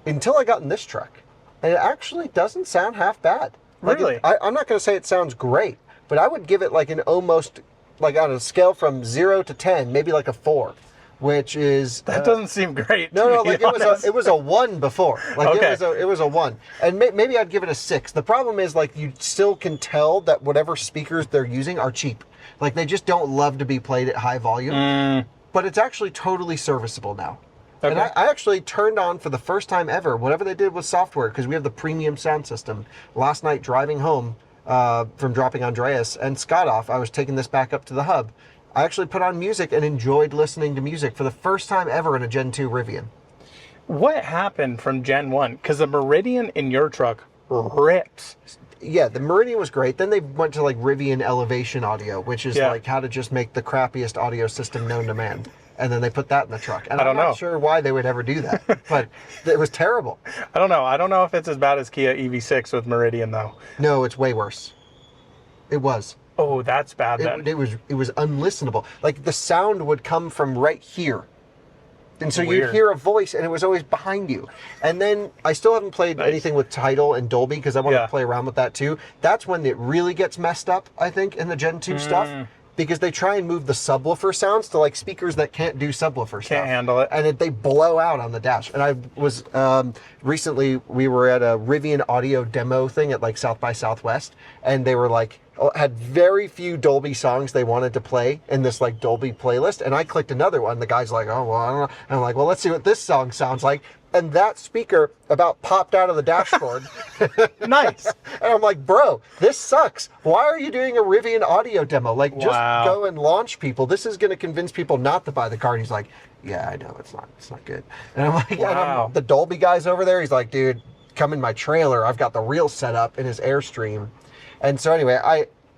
until I got in this truck. And it actually doesn't sound half bad. Like Really? I'm not going to say it sounds great, but I would give it like an almost, like on a scale from 0 to 10, maybe like a 4. Which is That doesn't seem great. no, like it was a 1 before. Like it was a 1, and maybe I'd give it a 6. The problem is, like, you still can tell that whatever speakers they're using are cheap. Like, they just don't love to be played at high volume. But it's actually totally serviceable now. Okay. And I actually turned on for the first time ever whatever they did with software, because we have the premium sound system. Last night driving home from dropping Andreas and Scott off, I was taking this back up to the hub. I actually put on music and enjoyed listening to music for the first time ever in a Gen 2 Rivian. What happened from Gen 1? Because the Meridian in your truck rips. Yeah, the Meridian was great. Then they went to like Rivian Elevation Audio, which is like how to just make the crappiest audio system known to man. And then they put that in the truck. And I'm not sure why they would ever do that, but it was terrible. I don't know. I don't know if it's as bad as Kia EV6 with Meridian though. No, it's way worse. It was. Oh, that's bad then. It was unlistenable. Like, the sound would come from right here. And so you'd hear a voice, and it was always behind you. And then I still haven't played anything with Tidal and Dolby, because I want to play around with that too. That's when it really gets messed up, I think, in the Gen 2 stuff. Because they try and move the subwoofer sounds to like speakers that can't do subwoofer stuff. Can't handle it. And they blow out on the dash. And I was, recently, we were at a Rivian audio demo thing at like South by Southwest. And they were like, had very few Dolby songs they wanted to play in this like Dolby playlist. And I clicked another one. The guy's like, oh, well, I don't know. And I'm like, well, let's see what this song sounds like. And that speaker about popped out of the dashboard. Nice. And I'm like, bro, this sucks. Why are you doing a Rivian audio demo? Like, just go and launch people. This is going to convince people not to buy the car. And he's like, yeah, I know, it's not good. And I'm like, the Dolby guy's over there. He's like, dude, come in my trailer. I've got the real setup in his Airstream. And so anyway,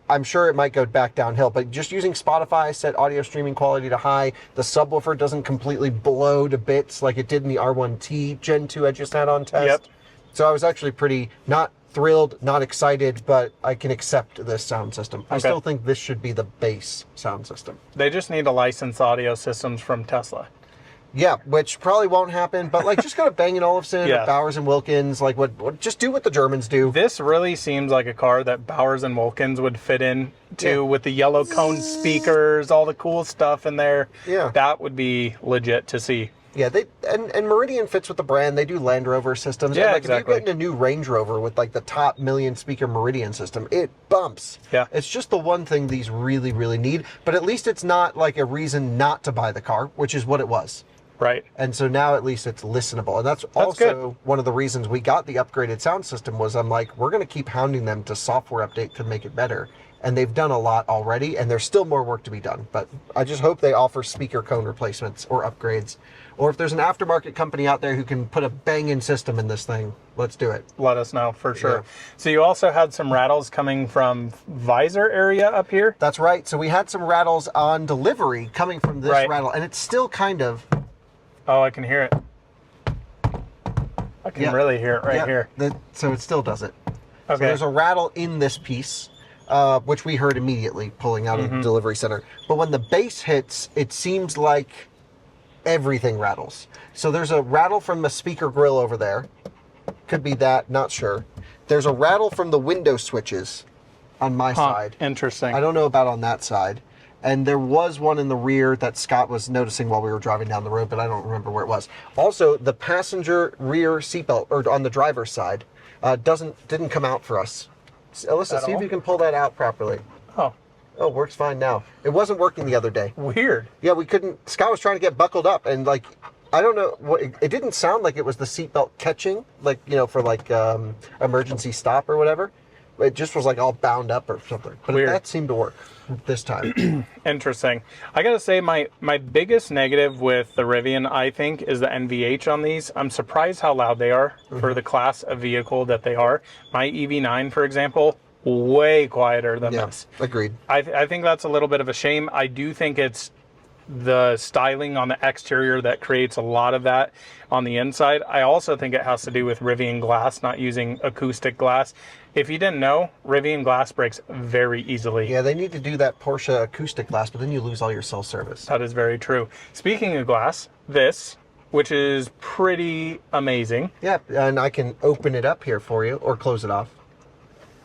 I'm sure it might go back downhill, but just using Spotify, set audio streaming quality to high. The subwoofer doesn't completely blow to bits like it did in the R1T Gen 2 I just had on test. Yep. So I was actually pretty not thrilled, not excited, but I can accept this sound system. I still think this should be the base sound system. They just need to license audio systems from Tesla. Yeah, which probably won't happen, but like just go to Bang & Olufsen or Bowers & Wilkins, like what just do what the Germans do. This really seems like a car that Bowers & Wilkins would fit in to with the yellow cone speakers, all the cool stuff in there. Yeah. That would be legit to see. Yeah, and Meridian fits with the brand. They do Land Rover systems. Yeah, and like, exactly. If you're getting a new Range Rover with like the top million speaker Meridian system, it bumps. Yeah. It's just the one thing these really, really need. But at least it's not like a reason not to buy the car, which is what it was. Right. And so now at least it's listenable. And that's also one of the reasons we got the upgraded sound system was I'm like, we're going to keep hounding them to software update to make it better. And they've done a lot already, and there's still more work to be done. But I just hope they offer speaker cone replacements or upgrades. Or if there's an aftermarket company out there who can put a banging system in this thing, let's do it. Let us know for sure. Yeah. So you also had some rattles coming from visor area up here. That's right. So we had some rattles on delivery coming from this Right. rattle, and it's still kind of... Oh, I can hear it. I can really hear it right here. So it still does it. Okay. So there's a rattle in this piece, which we heard immediately pulling out of the delivery center. But when the bass hits, it seems like everything rattles. So there's a rattle from the speaker grill over there. Could be that, not sure. There's a rattle from the window switches on my side. Interesting. I don't know about on that side. And there was one in the rear that Scott was noticing while we were driving down the road, but I don't remember where it was. Also, the passenger rear seatbelt, or on the driver's side, didn't come out for us. Alyssa, see if you can pull that out properly. Oh, Oh, works fine now. It wasn't working the other day. weird. Yeah, we couldn't. Scott was trying to get buckled up, and like, I don't know. It didn't sound like it was the seatbelt catching, like, you know, for like emergency stop or whatever. It just was like all bound up or something. But Weird. that seemed to work this time. Interesting. I gotta say, my biggest negative with the Rivian, I think, is the NVH on these. I'm surprised how loud they are for the class of vehicle that they are. My EV9, for example, way quieter than this. Agreed. I think that's a little bit of a shame. I do think it's the styling on the exterior that creates a lot of that on the inside. I also think it has to do with Rivian glass, not using acoustic glass. If you didn't know, Rivian glass breaks very easily. Yeah, they need to do that Porsche acoustic glass, but then you lose all your cell service. That is very true. Speaking of glass, this, which is pretty amazing. Yeah, and I can open it up here for you or close it off.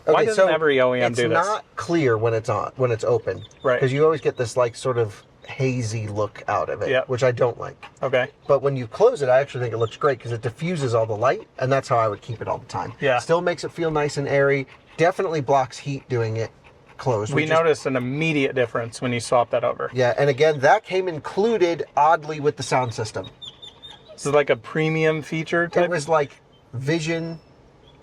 Why doesn't every OEM do this? It's not clear when it's on, when it's open. Right. Because you always get this like sort of hazy look out of it, Yep. which I don't like. Okay. But when you close it, I actually think it looks great because it diffuses all the light, and that's how I would keep it all the time. Yeah. Still makes it feel nice and airy. Definitely blocks heat doing it closed. We noticed an immediate difference when you swap that over. Yeah, and again, that came included oddly with the sound system. This is like a premium feature type. It was like vision,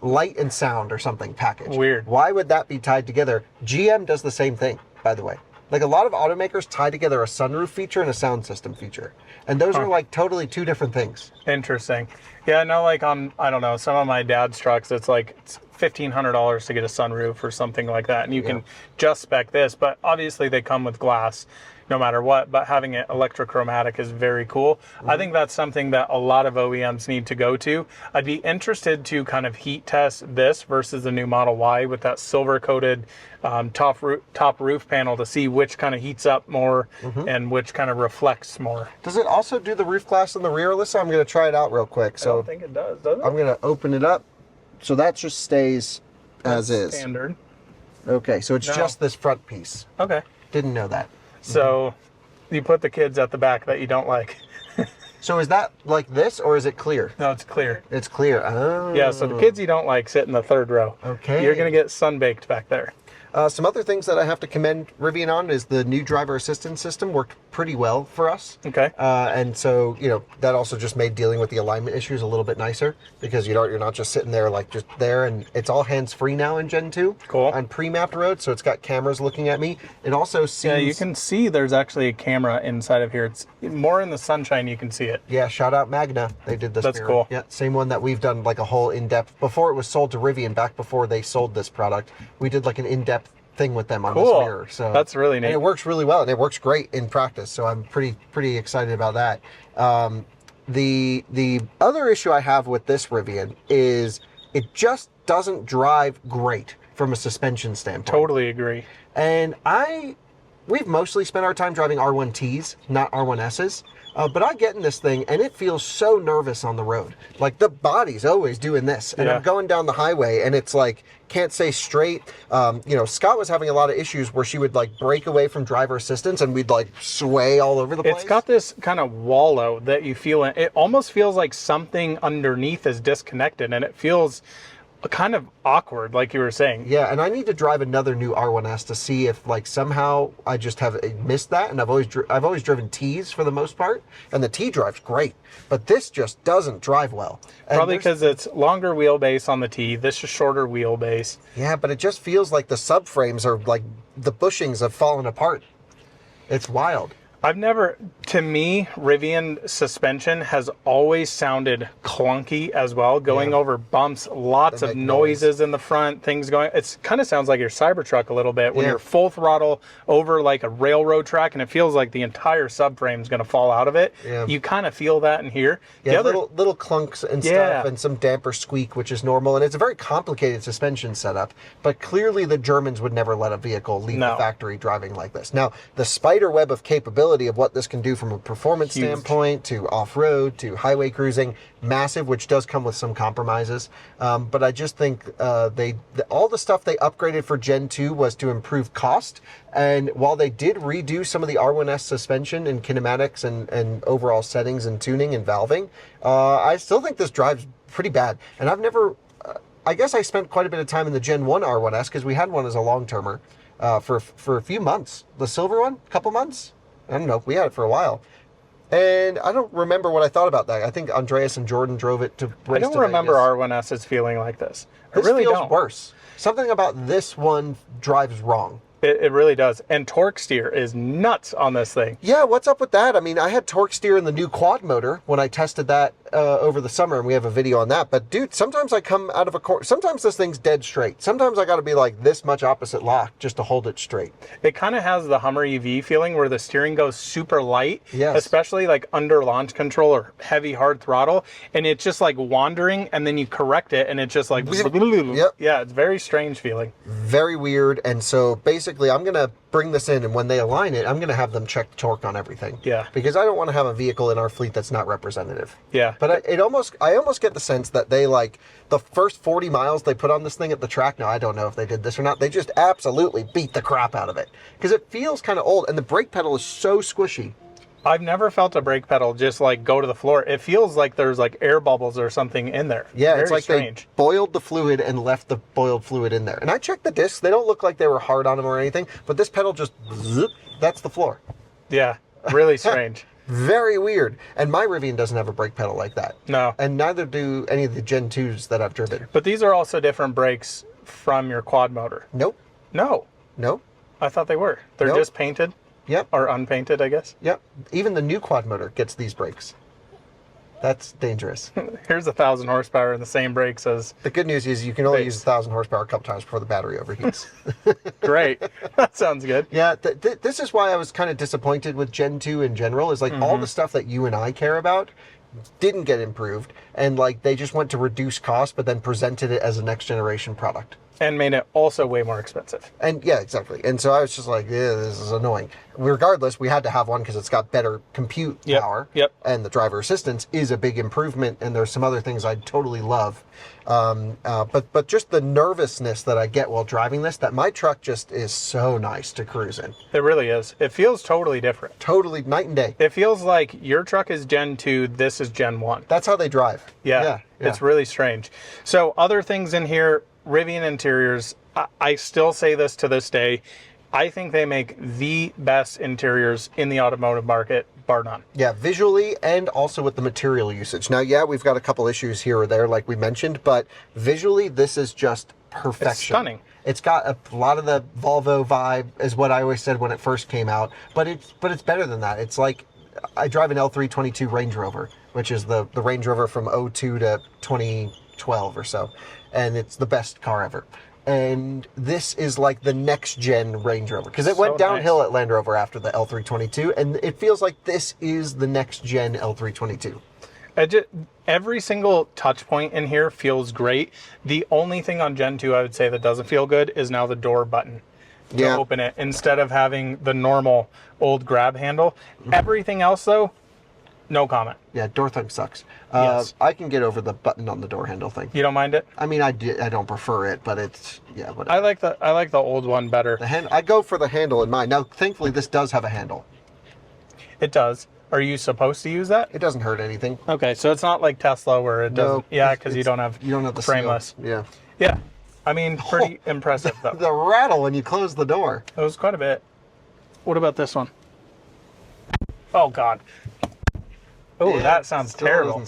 light, and sound or something package. Weird. Why would that be tied together? GM does the same thing, by the way. Like a lot of automakers tie together a sunroof feature and a sound system feature. And those are like totally two different things. Interesting. Yeah, I know, like on, I don't know, some of my dad's trucks, it's like it's $1,500 to get a sunroof or something like that. And you can just spec this, but obviously they come with glass no matter what, but having it electrochromatic is very cool. I think that's something that a lot of OEMs need to go to. I'd be interested to kind of heat test this versus the new Model Y with that silver coated top roof panel to see which kind of heats up more and which kind of reflects more. Does it also do the roof glass in the rear, Alyssa? I'm going to try it out real quick. I So don't think it does it? I'm going to open it up. So that just stays as is. Standard. Okay, so it's No. just this front piece. Okay. Didn't know that. So you put the kids at the back that you don't like. So is that like this, or is it clear? No, it's clear. It's clear. Oh. Yeah, so the kids you don't like sit in the third row. Okay. You're going to get sunbaked back there. Some other things that I have to commend Rivian on is the new driver assistance system worked pretty well for us. Okay. And so, you know, that also just made dealing with the alignment issues a little bit nicer because you're not just sitting there like just there, and it's all hands-free now in Gen 2. Cool. On pre-mapped roads, so it's got cameras looking at me. It also seems... Yeah, you can see there's actually a camera inside of here. It's more in the sunshine, you can see it. Yeah, shout out Magna. They did this. That's mirror. cool. Yeah, same one that we've done like a whole in-depth. Before it was sold to Rivian, back before they sold this product, we did like an in-depth thing with them on Cool. this mirror. So That's really neat. And it works really well, and it works great in practice. So I'm pretty excited about that. The other issue I have with this Rivian is it just doesn't drive great from a suspension standpoint. Totally agree. And we've mostly spent our time driving R1Ts, not R1Ss. But I get in this thing, and it feels so nervous on the road. Like, the body's always doing this. And Yeah. I'm going down the highway, and it's like, can't stay straight. You know, Scott was having a lot of issues where she would, like, break away from driver assistance, and we'd, like, sway all over the place. It's got this kind of wallow that you feel in. It almost feels like something underneath is disconnected, and it feels kind of awkward, like you were saying. Yeah, and I need to drive another new R1S to see if, like, somehow I just have missed that. And I've always driven T's for the most part, and the T drives great, but this just doesn't drive well. And Probably because it's longer wheelbase on the T. This is shorter wheelbase. yeah, but it just feels like the subframes are like the bushings have fallen apart. It's wild. I've never, to me, Rivian suspension has always sounded clunky as well, going over bumps, lots They of make noises in the front, things going, it kind of sounds like your Cybertruck a little bit when Yeah. you're full throttle over like a railroad track and it feels like the entire subframe is going to fall out of it. Yeah. You kind of feel that in here. Yeah, The other, little clunks and Yeah. stuff, and some damper squeak, which is normal. And it's a very complicated suspension setup. But clearly, the Germans would never let a vehicle leave the No. factory driving like this. Now, the spider web of capability of what this can do from a performance Huge. standpoint to off-road to highway cruising, massive, which does come with some compromises. But I just think all the stuff they upgraded for Gen 2 was to improve cost. And while they did redo some of the R1S suspension and kinematics and overall settings and tuning and valving, I still think this drives pretty bad. And I've never, I guess I spent quite a bit of time in the Gen 1 R1S because we had one as a long-termer for a few months. The silver one, a couple months? I don't know. We had it for a while. And I don't remember what I thought about that. I think Andreas and Jordan drove it to race I don't to remember Vegas. R1S's feeling like this. I This really feels don't. worse. Something about this one drives wrong. It really does. And torque steer is nuts on this thing. Yeah, what's up with that? I mean, I had torque steer in the new quad motor when I tested that over the summer, and we have a video on that. But dude, sometimes I come out of a corner. Sometimes this thing's dead straight. Sometimes I got to be like this much opposite lock just to hold it straight. It kind of has the Hummer EV feeling where the steering goes super light, Yes. especially like under launch control or heavy hard throttle, and it's just like wandering, and then you correct it, and it's just like, Yep. yeah, it's very strange feeling. Very weird. And so basically, I'm gonna bring this in, and when they align it, I'm gonna have them check the torque on everything. Yeah. Because I don't want to have a vehicle in our fleet that's not representative. Yeah. But I almost get the sense that they, like, the first 40 miles they put on this thing at the track, now I don't know if they did this or not, they just absolutely beat the crap out of it. Because it feels kind of old, and the brake pedal is so squishy. I've never felt a brake pedal just like go to the floor. It feels like there's like air bubbles or something in there. Yeah, Very it's like strange. they boiled the fluid and left the boiled fluid in there. And I checked the discs, they don't look like they were hard on them or anything, but this pedal just, zip, that's the floor. Yeah, really strange. Very weird. And my Rivian doesn't have a brake pedal like that. No. And neither do any of the Gen 2s that I've driven. But these are also different brakes from your quad motor. Nope. No, Nope. I thought they were. They're Nope. just painted Yep. or unpainted, I guess. Yep. Even the new quad motor gets these brakes. That's dangerous. Here's 1,000 horsepower and the same brakes as The good news is you can only Base. use 1,000 horsepower a couple times before the battery overheats. great. That sounds good. Yeah, this is why I was kind of disappointed with Gen 2 in general, is like all the stuff that you and I care about didn't get improved, and like they just went to reduce cost but then presented it as a next generation product. And made it also way more expensive. And yeah, exactly. And so I was just like, yeah, this is annoying. Regardless, we had to have one because it's got better compute Yep, power. yep. And the driver assistance is a big improvement. And there's some other things I totally love. But just the nervousness that I get while driving this, that my truck just is so nice to cruise in. It really is. It feels totally different. Totally night and day. It feels like your truck is Gen 2, this is Gen 1. That's how they drive. Yeah, it's really strange. So other things in here, Rivian interiors, I still say this to this day, I think they make the best interiors in the automotive market, bar none. Yeah, visually and also with the material usage. Now, yeah, we've got a couple issues here or there, like we mentioned, but visually, this is just perfection. It's stunning. It's got a lot of the Volvo vibe, is what I always said when it first came out, but it's better than that. It's like, I drive an L322 Range Rover, which is the Range Rover from 02 to 2012 or so, and it's the best car ever. And this is like the next gen Range Rover, because it So went downhill nice. at Land Rover after the L322, and it feels like this is the next gen L322. Every single touch point in here feels great. The only thing on Gen 2 I would say that doesn't feel good is now the door button to Yeah. open it instead of having the normal old grab handle. Everything else though, No comment. Yeah, door thumb sucks. Yes. I can get over the button on the door handle thing. You don't mind it? I mean, I don't prefer it, but it's, yeah, whatever. I like the old one better. I go for the handle in mine. Now, thankfully, this does have a handle. It does. Are you supposed to use that? It doesn't hurt anything. Okay, so it's not like Tesla where it doesn't. No, Yeah, because you don't have the frameless. seal. Yeah. Yeah. I mean, pretty impressive though. The rattle when you close the door. It was quite a bit. What about this one? Oh God. Oh, Yeah, that sounds still terrible.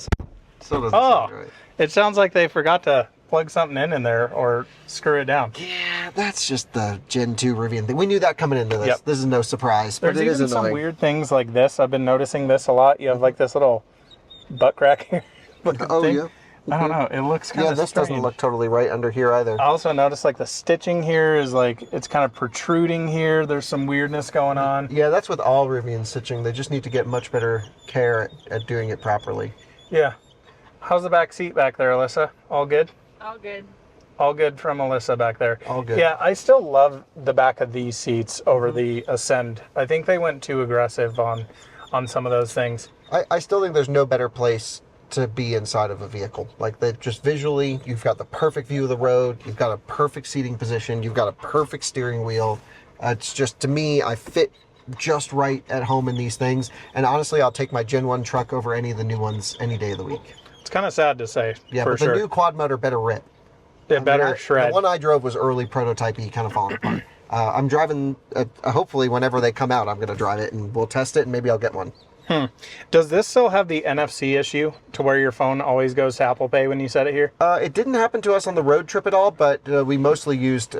Still doesn't Oh, sound right. it sounds like they forgot to plug something in there or screw it down. Yeah, that's just the Gen 2 Rivian thing. We knew that coming into this. Yep. This is no surprise, but There's it is even some annoying. weird things like this. I've been noticing this a lot. You have like this little butt crack here. Oh, thing. yeah. I don't know. It looks kind Yeah, of this strange. doesn't look totally right under here either. I also noticed like the stitching here is like, it's kind of protruding here. There's some weirdness going on. Yeah, that's with all Rivian stitching. They just need to get much better care at doing it properly. Yeah. How's the back seat back there, Alyssa? All good? All good. All good from Alyssa back there. All good. Yeah, I still love the back of these seats over the Ascend. I think they went too aggressive on some of those things. I still think there's no better place to be inside of a vehicle. Like, that, just visually, you've got the perfect view of the road, you've got a perfect seating position, you've got a perfect steering wheel. It's just, to me, I fit just right at home in these things. And honestly, I'll take my Gen 1 truck over any of the new ones any day of the week. It's kind of sad to say, Yeah, for but sure. the new quad motor better rip. It better shred. The one I drove was early prototype-y, kind of falling apart. I'm driving, hopefully whenever they come out, I'm going to drive it and we'll test it and maybe I'll get one. Does this still have the NFC issue to where your phone always goes to Apple Pay when you set it here? It didn't happen to us on the road trip at all, but we mostly used,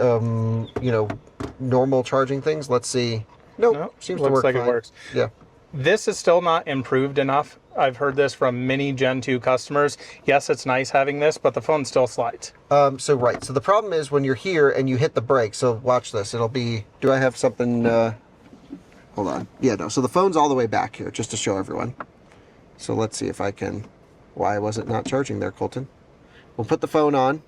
normal charging things. Let's see. Nope, No, seems to looks work like fine. it works. Yeah. This is still not improved enough. I've heard this from many Gen 2 customers. Yes, it's nice having this, but the phone still slides. So the problem is when you're here and you hit the brake, so watch this, it'll be, do I have something, hold on. Yeah, no, so the phone's all the way back here, just to show everyone. So let's see if I can, why was it not charging there, Colton? We'll put the phone on.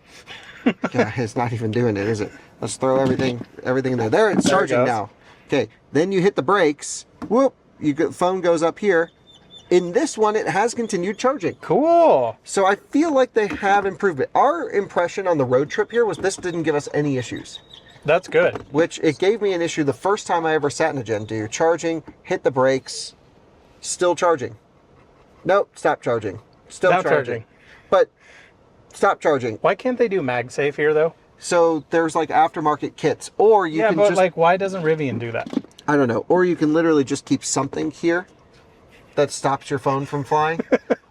Yeah, it's not even doing it, is it? Let's throw everything in there. There, it's There it charging goes. now. Okay, then you hit the brakes, whoop, phone goes up here. In this one, it has continued charging. Cool. So I feel like they have improved it. Our impression on the road trip here was this didn't give us any issues, That's good. which it gave me an issue the first time I ever sat in a Gen 2. Charging, hit the brakes, still charging. Nope, stop charging. Still Stop charging. charging. But stop charging. Why can't they do MagSafe here though? So there's like aftermarket kits, or you Yeah, can but just, like, why doesn't Rivian do that? I don't know, or you can literally just keep something here that stops your phone from flying.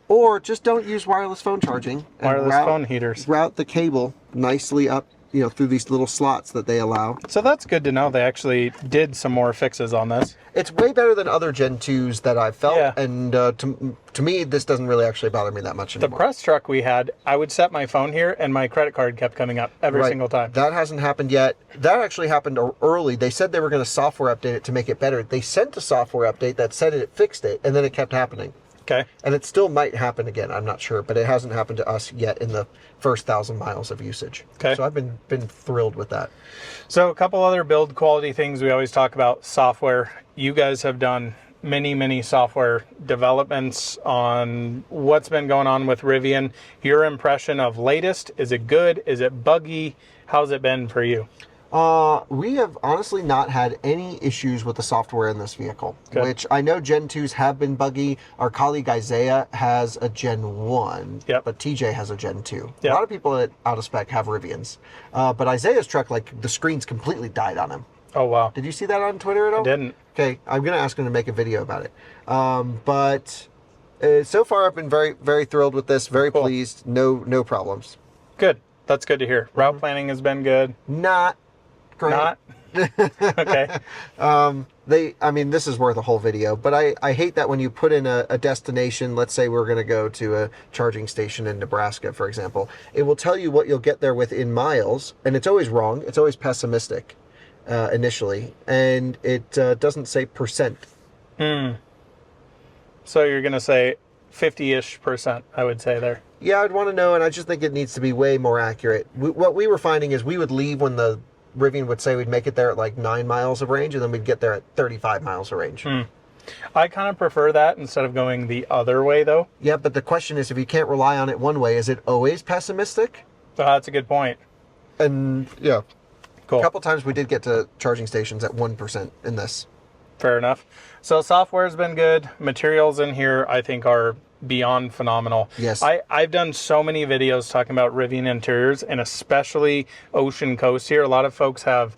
Or just don't use wireless phone charging. And Wireless phone heaters. Route the cable nicely up, through these little slots that they allow. So that's good to know. They actually did some more fixes on this. It's way better than other Gen 2s that I've felt. Yeah. And to me, this doesn't really actually bother me that much The anymore. press truck we had, I would set my phone here and my credit card kept coming up every Right. single time. That hasn't happened yet. That actually happened early. They said they were going to software update it to make it better. They sent a software update that said it fixed it, and then it kept happening. Okay. And it still might happen again. I'm not sure, but it hasn't happened to us yet in the first 1,000 miles of usage. Okay. So I've been thrilled with that. So a couple other build quality things we always talk about, software. You guys have done many software developments on what's been going on with Rivian. Your impression of latest, is it good? Is it buggy? How's it been for you? We have honestly not had any issues with the software in this vehicle, Good. which I know Gen 2s have been buggy. Our colleague Isaiah has a Gen 1, Yep. but TJ has a Gen 2. Yep. A lot of people at Out of Spec have Rivians, but Isaiah's truck, like, the screen's completely died on him. Oh, wow. Did you see that on Twitter at all? Didn't. Okay, I'm going to ask him to make a video about it. But so far I've been very, very thrilled with this, very Cool. pleased, no problems. Good. That's good to hear. Route planning has been good. Not great. Not? Okay. This is worth a whole video, but I hate that when you put in a destination, let's say we're going to go to a charging station in Nebraska, for example, it will tell you what you'll get there within miles, and it's always wrong. It's always pessimistic initially, and it doesn't say percent. So you're going to say 50-ish%, I would say there. Yeah, I'd want to know, and I just think it needs to be way more accurate. What we were finding is we would leave when the Rivian would say we'd make it there at like 9 miles of range, and then we'd get there at 35 miles of range. I kind of prefer that instead of going the other way, though. Yeah, but the question is, if you can't rely on it one way, is it always pessimistic? That's a good point. And yeah, Cool. a couple times we did get to charging stations at 1% in this. Fair enough. So software's been good. Materials in here, I think, are beyond phenomenal. Yes. I've done so many videos talking about Rivian interiors, and especially Ocean Coast here. A lot of folks have,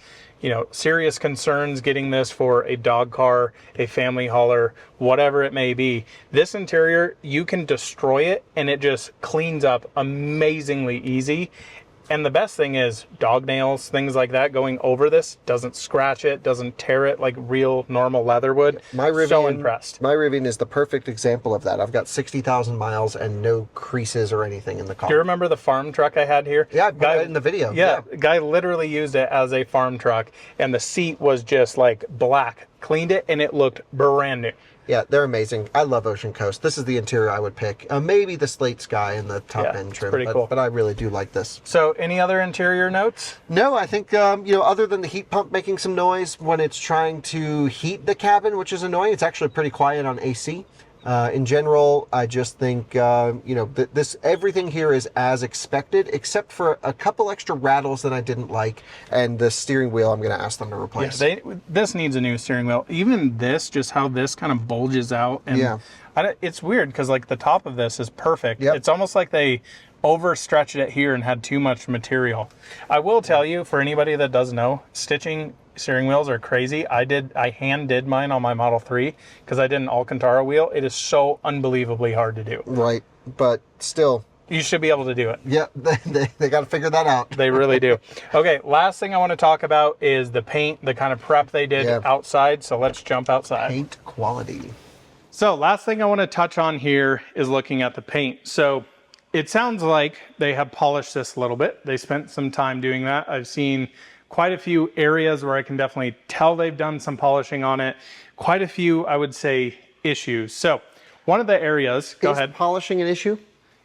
serious concerns getting this for a dog car, a family hauler, whatever it may be. This interior, you can destroy it and it just cleans up amazingly easy. And the best thing is dog nails, things like that going over this doesn't scratch it, doesn't tear it like real normal leather would. So impressed. My Rivian is the perfect example of that. I've got 60,000 miles and no creases or anything in the car. Do you remember the farm truck I had here? Yeah, I put it in the video. Yeah, guy literally used it as a farm truck, and the seat was just like black. Cleaned it, and it looked brand new. Yeah, they're amazing. I love Ocean Coast. This is the interior I would pick. Maybe the slate sky and the top end trim. Pretty cool. But I really do like this. So, any other interior notes? No, I think, other than the heat pump making some noise when it's trying to heat the cabin, which is annoying, it's actually pretty quiet on AC. In general, I just think, everything here is as expected, except for a couple extra rattles that I didn't like, and the steering wheel I'm going to ask them to replace. Yeah, this needs a new steering wheel. Even this, just how this kind of bulges out. And it's weird because like the top of this is perfect. Yep. It's almost like they overstretched it here and had too much material. I will tell you, for anybody that doesn't know, stitching steering wheels are crazy. I hand did mine on my Model 3 because I did an Alcantara wheel. It is so unbelievably hard to do. Right, but still. You should be able to do it. Yeah, they got to figure that out. They really do. Okay, last thing I want to talk about is the paint, the kind of prep they did outside. So let's jump outside. Paint quality. So last thing I want to touch on here is looking at the paint. So it sounds like they have polished this a little bit. They spent some time doing that. I've seen quite a few areas where I can definitely tell they've done some polishing on it. Quite a few, I would say, issues. So one of the areas, go ahead. Is polishing an issue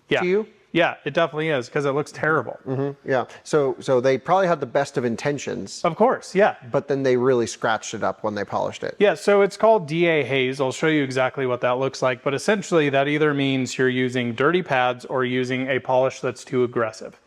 to you? Yeah, it definitely is because it looks terrible. Mm-hmm. Yeah. So they probably had the best of intentions. Of course, yeah. But then they really scratched it up when they polished it. Yeah, so it's called DA haze. I'll show you exactly what that looks like. But essentially, that either means you're using dirty pads or using a polish that's too aggressive.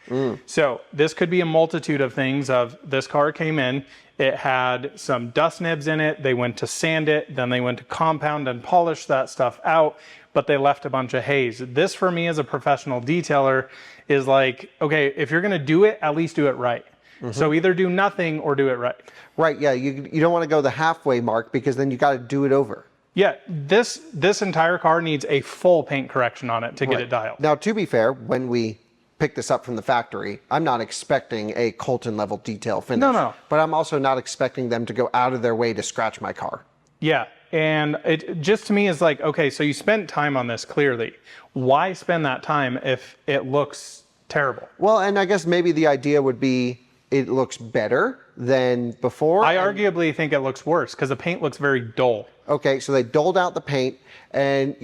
So this could be a multitude of things. This car came in, it had some dust nibs in it. They went to sand it, then they went to compound and polish that stuff out, but they left a bunch of haze. This, for me as a professional detailer, is like, okay, if you're gonna do it, at least do it right. So either do nothing or do it right. Right, yeah, you don't want to go the halfway mark because then you got to do it over. Yeah, this entire car needs a full paint correction on it to get it dialed. Now, to be fair, when we pick this up from the factory, I'm not expecting a Coleton level detail finish. No. But I'm also not expecting them to go out of their way to scratch my car. Yeah, and it just to me is like, okay, so you spent time on this clearly. Why spend that time if it looks terrible? Well, and I guess maybe the idea would be it looks better than before. I arguably think it looks worse because the paint looks very dull. Okay, so they doled out the paint and,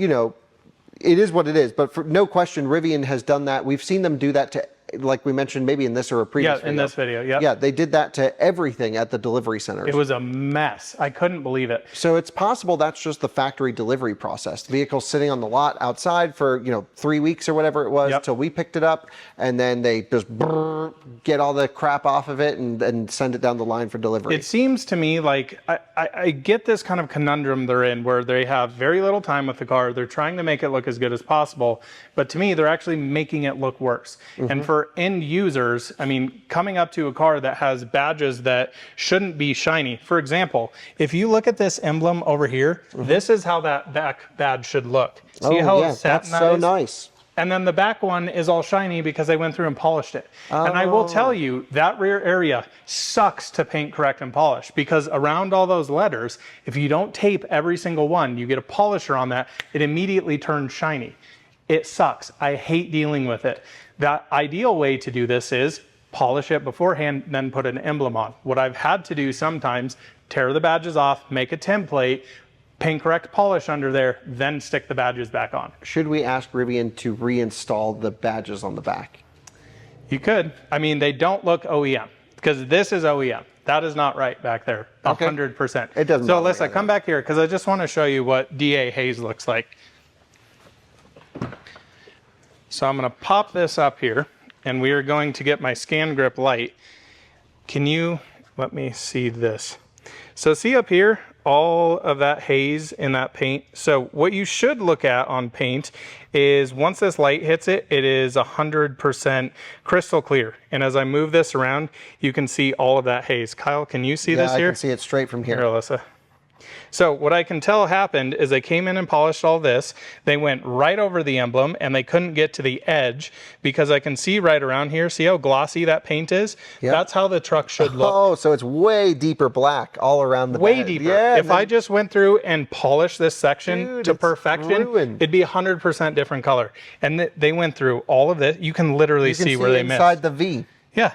it is what it is. But for no question, Rivian has done that. We've seen them do that to, like we mentioned, maybe in this or a previous video. Yeah, in this video, yeah. Yeah, they did that to everything at the delivery centers. It was a mess. I couldn't believe it. So it's possible that's just the factory delivery process. The vehicle's sitting on the lot outside for, 3 weeks or whatever it was till we picked it up. And then they just get all the crap off of it and send it down the line for delivery. It seems to me like I get this kind of conundrum they're in where they have very little time with the car. They're trying to make it look as good as possible. But to me, they're actually making it look worse. And for end users, I mean, coming up to a car that has badges that shouldn't be shiny. For example, if you look at this emblem over here, this is how that back badge should look. See how it's that's so nice. And then the back one is all shiny because they went through and polished it. And I will tell you, that rear area sucks to paint, correct, and polish because around all those letters, if you don't tape every single one, you get a polisher on that, it immediately turns shiny. It sucks. I hate dealing with it. The ideal way to do this is polish it beforehand, then put an emblem on. What I've had to do sometimes, tear the badges off, make a template, paint correct polish under there, then stick the badges back on. Should we ask Rivian to reinstall the badges on the back? You could. I mean, they don't look OEM because this is OEM. That is not right back there. Okay. 100%. It doesn't So bother me Alyssa, either. come back here because I just want to show you what DA haze looks like. So I'm going to pop this up here, and we are going to get my scan grip light. Can you let me see this? So see up here, all of that haze in that paint. So what you should look at on paint is once this light hits it, it is 100% crystal clear. And as I move this around, you can see all of that haze. Kyle, can you see this I here? can see it straight from here. Here, Alyssa. So what I can tell happened is they came in and polished all this. They went right over the emblem and they couldn't get to the edge because I can see right around here. See how glossy that paint is? Yep. That's how the truck should look. Oh, so it's way deeper black all around the Way bed. deeper. Yeah, If I just went through and polished this section Dude, to it's perfection, ruined. it'd be 100% different color. And they went through all of this. You can literally you can see where they missed. inside the V. Yeah.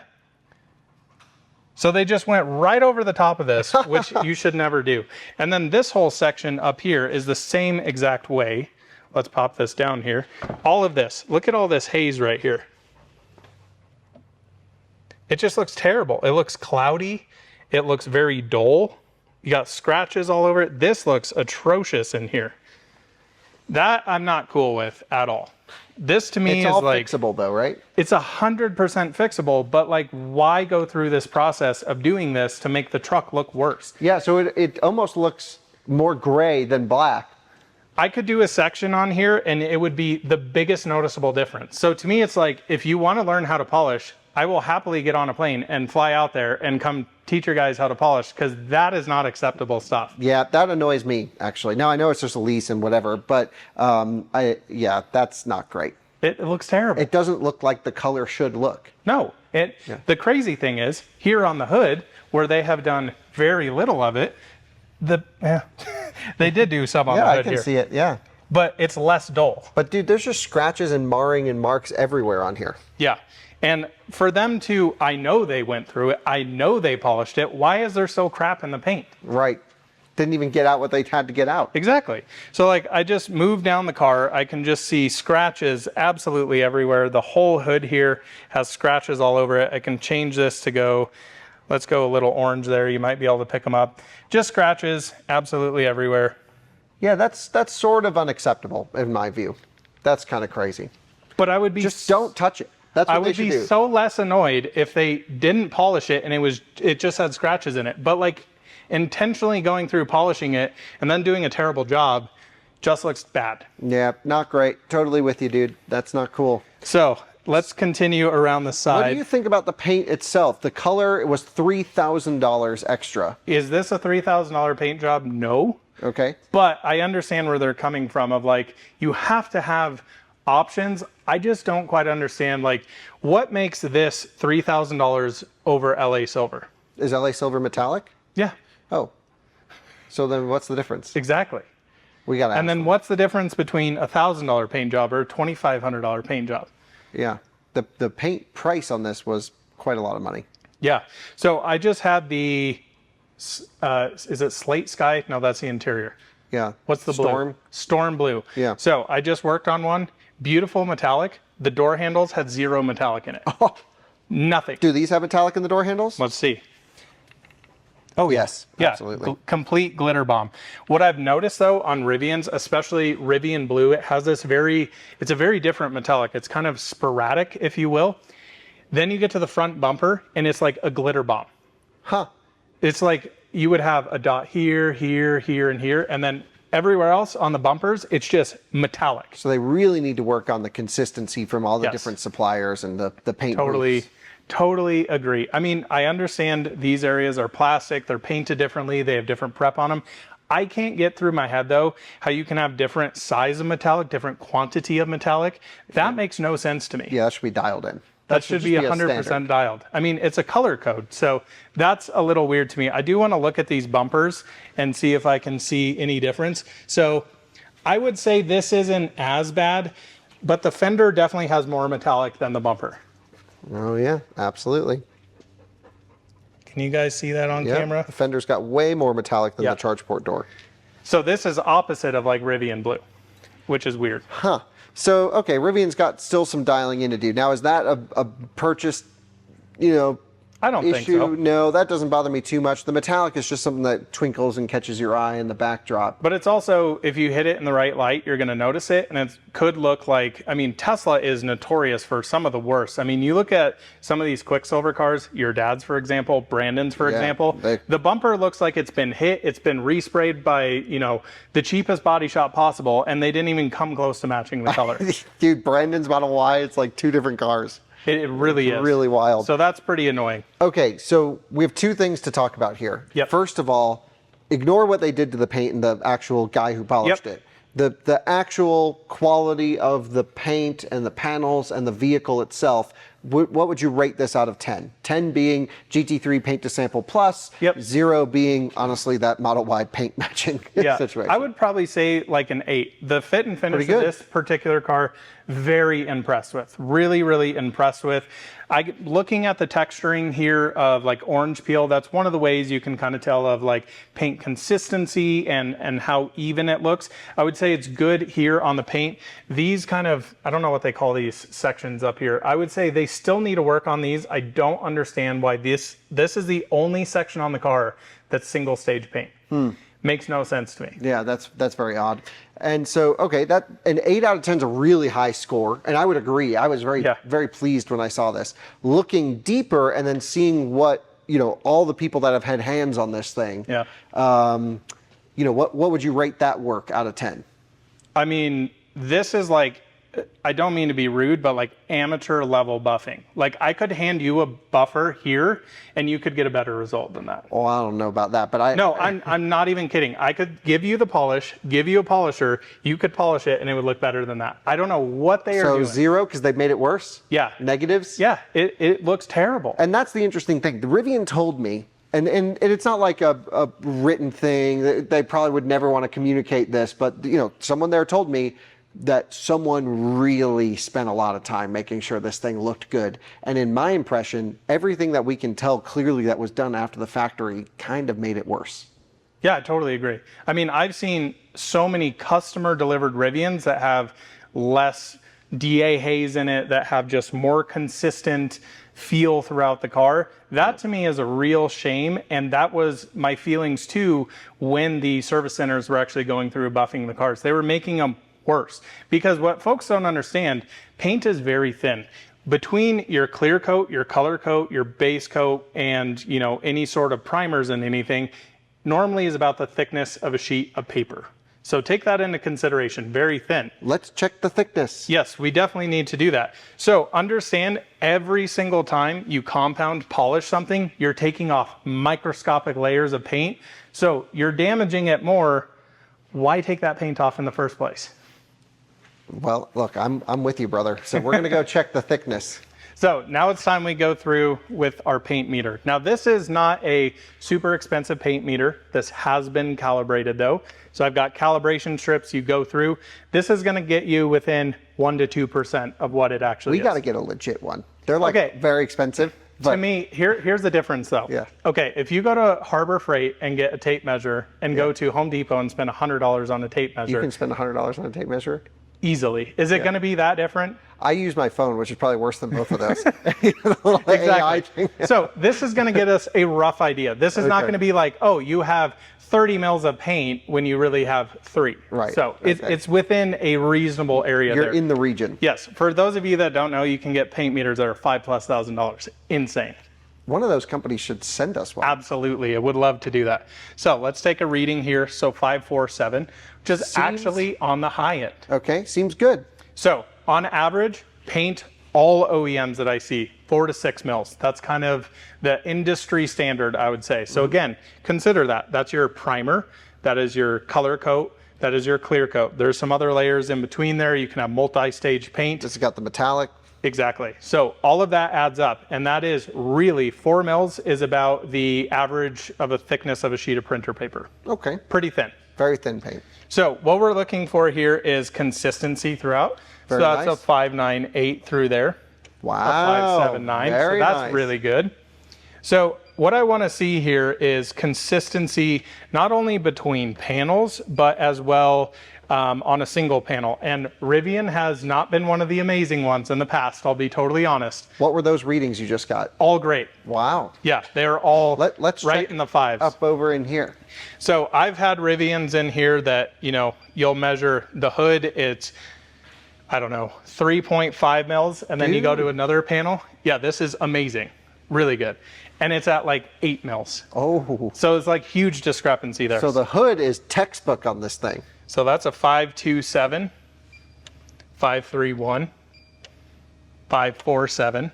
So they just went right over the top of this, which you should never do. And then this whole section up here is the same exact way. Let's pop this down here. All of this, look at all this haze right here. It just looks terrible. It looks cloudy. It looks very dull. You got scratches all over it. This looks atrocious in here. That I'm not cool with at all. This to me It's is all like, fixable though, right? it's 100% fixable, but like, why go through this process of doing this to make the truck look worse? Yeah, so it almost looks more gray than black. I could do a section on here and it would be the biggest noticeable difference. So to me, it's like, if you want to learn how to polish, I will happily get on a plane and fly out there and come teach your guys how to polish, because that is not acceptable stuff. Yeah, that annoys me, actually. Now, I know it's just a lease and whatever, but yeah, that's not great. It looks terrible. It doesn't look like the color should look. No, the crazy thing is, here on the hood, where they have done very little of it, they did do some on the Yeah, hood I can here, see it, yeah. but it's less dull. But dude, there's just scratches and marring and marks everywhere on here. Yeah. And for them to, I know they went through it, I know they polished it, why is there so crap in the paint? Right. Didn't even get out what they had to get out. Exactly. So like, I just moved down the car, I can just see scratches absolutely everywhere. The whole hood here has scratches all over it. I can change this to go, let's go a little orange there, you might be able to pick them up. Just scratches absolutely everywhere. Yeah, that's sort of unacceptable in my view. That's kind of crazy. But I would be Just don't touch it. That's what I they would should be do. so less annoyed if they didn't polish it and it just had scratches in it. But like, intentionally going through polishing it and then doing a terrible job just looks bad. Yeah, not great. Totally with you, dude. That's not cool. So let's continue around the What side. do you think about the paint itself? The color, it was $3,000 extra. Is this a $3,000 paint job? No. Okay. But I understand where they're coming from of like, you have to have options. I just don't quite understand, like, what makes this $3,000 over LA Silver? Is LA Silver metallic? Yeah, Oh. So then what's the difference? exactly. We got to And then what's the difference between a $1,000 paint job or a $2,500 paint job? Yeah. The paint price on this was quite a lot of money. Yeah. So I just had the, is it Slate Sky? No, that's the interior. Yeah. What's the Storm? blue? Storm blue. Yeah. So I just worked on one. Beautiful metallic. The door handles had zero metallic in it. Oh, Nothing. do these have metallic in the door handles? Let's see. Oh, yes. Yeah, Absolutely. complete glitter bomb. What I've noticed though on Rivians, especially Rivian blue, it has this it's a very different metallic. It's kind of sporadic, if you will. Then you get to the front bumper and it's like a glitter bomb. Huh. It's like you would have a dot here, here, here, and here, and then everywhere else on the bumpers, it's just metallic. So they really need to work on the consistency from all the Yes. different suppliers and the paint Totally, booths. totally agree. I mean, I understand these areas are plastic, they're painted differently, they have different prep on them. I can't get through my head though, how you can have different size of metallic, different quantity of metallic. That makes no sense to me. Yeah, that should be dialed in. That should be just a 100% standard. dialed. I mean, it's a color code, so that's a little weird to me. I do want to look at these bumpers and see if I can see any difference. So I would say this isn't as bad, but the fender definitely has more metallic than the bumper. Oh, yeah, absolutely. Can you guys see that on Yeah, camera? the fender's got way more metallic than Yeah. the charge port door. So this is opposite of like Rivian blue, which is weird. Huh. So, okay, Rivian's got still some dialing in to do. Now, is that a purchase, I don't think issue. so. No, that doesn't bother me too much. The metallic is just something that twinkles and catches your eye in the backdrop. But it's also, if you hit it in the right light, you're going to notice it. And it could look like, I mean, Tesla is notorious for some of the worst. I mean, you look at some of these Quicksilver cars, your dad's, for example, Brandon's, for example, the bumper looks like it's been hit. It's been resprayed by, you know, the cheapest body shop possible. And they didn't even come close to matching the color. Dude, Brandon's Model Y, it's like 2 different cars. It really is. Really wild. So that's pretty annoying. Okay, so we have 2 things to talk about here. Yep. First of all, ignore what they did to the paint and the actual guy who polished it. The actual quality of the paint and the panels and the vehicle itself, what would you rate this out of 10? 10 being GT3 paint to sample plus, 0 being, honestly, that Model Y paint matching situation. I would probably say like an 8. The fit and finish of this particular car, very impressed with. Really, really impressed with. Looking at the texturing here of like orange peel, that's one of the ways you can kind of tell of like paint consistency and how even it looks. I would say it's good here on the paint. These kind of, I don't know what they call these sections up here. I would say they still need to work on these. I don't understand why this is the only section on the car that's single stage paint. Makes no sense to me. Yeah, that's very odd. And so, okay, that an 8 out of 10 is a really high score, and I would agree. I was very pleased when I saw this. Looking deeper and then seeing what, you know, all the people that have had hands on this thing. You know, what would you rate that work out of 10? I mean, this is like, I don't mean to be rude, but like amateur level buffing. Like I could hand you a buffer here and you could get a better result than that. Oh, I don't know about that, but I'm not even kidding. I could give you the polish, give you a polisher, you could polish it and it would look better than that. I don't know what they are doing. So 0 because they've made it worse? Yeah. Negatives? Yeah, it looks terrible. And that's the interesting thing. The Rivian told me, and it's not like a written thing. They probably would never want to communicate this, but you know, someone there told me that someone really spent a lot of time making sure this thing looked good. And in my impression, everything that we can tell clearly that was done after the factory kind of made it worse. Yeah, I totally agree. I mean, I've seen so many customer delivered Rivians that have less DA haze in it, that have just more consistent feel throughout the car. That to me is a real shame. And that was my feelings too when the service centers were actually going through buffing the cars. They were making them worse, because what folks don't understand, paint is very thin. Between your clear coat, your color coat, your base coat, and you know, any sort of primers and anything, normally is about the thickness of a sheet of paper. So take that into consideration, very thin. Let's check the thickness. Yes, we definitely need to do that. So understand, every single time you compound polish something, you're taking off microscopic layers of paint. So you're damaging it more. Why take that paint off in the first place? Well, look, I'm with you, brother. So we're going to go check the thickness. So now it's time we go through with our paint meter. Now this is not a super expensive paint meter. This has been calibrated though. So I've got calibration strips you go through. This is going to get you within 1 to 2% of what it actually is. We got to get a legit one. They're like very expensive. But to me, here's the difference though. Yeah. Okay, if you go to Harbor Freight and get a tape measure and go to Home Depot and spend $100 on a tape measure. You can spend $100 on a tape measure? Easily. Is it going to be that different? I use my phone, which is probably worse than both of those. Exactly. So this is going to get us a rough idea. This is not going to be like, oh, you have 30 mils of paint when you really have 3. Right. So it's within a reasonable area. You're in the region. Yes. For those of you that don't know, you can get paint meters that are $5,000+. Insane. One of those companies should send us one. Absolutely. I would love to do that. So let's take a reading here. So 547, which is actually on the high end. Okay. Seems good. So on average, paint, all OEMs that I see, 4 to 6 mils. That's kind of the industry standard, I would say. So again, consider that. That's your primer. That is your color coat. That is your clear coat. There's some other layers in between there. You can have multi-stage paint. This has got the metallic. Exactly. So all of that adds up. And that is really 4 mils is about the average of a thickness of a sheet of printer paper. Okay. Pretty thin. Very thin paint. So what we're looking for here is consistency throughout. Very so that's nice. a 598 through there. Wow. A 579. Very so that's nice. really good. So what I want to see here is consistency, not only between panels, but as well on a single panel. And Rivian has not been one of the amazing ones in the past, I'll be totally honest. What were those readings you just got? All great. Wow. Yeah, they're all Let's right check in the fives. up over in here. So I've had Rivians in here that, you know, you'll measure the hood, it's, I don't know, 3.5 mils, and then you go to another panel. Yeah, this is amazing. Really good. And it's at like 8 mils. Oh. So it's like huge discrepancy there. So the hood is textbook on this thing. So that's a 527, 531, 547,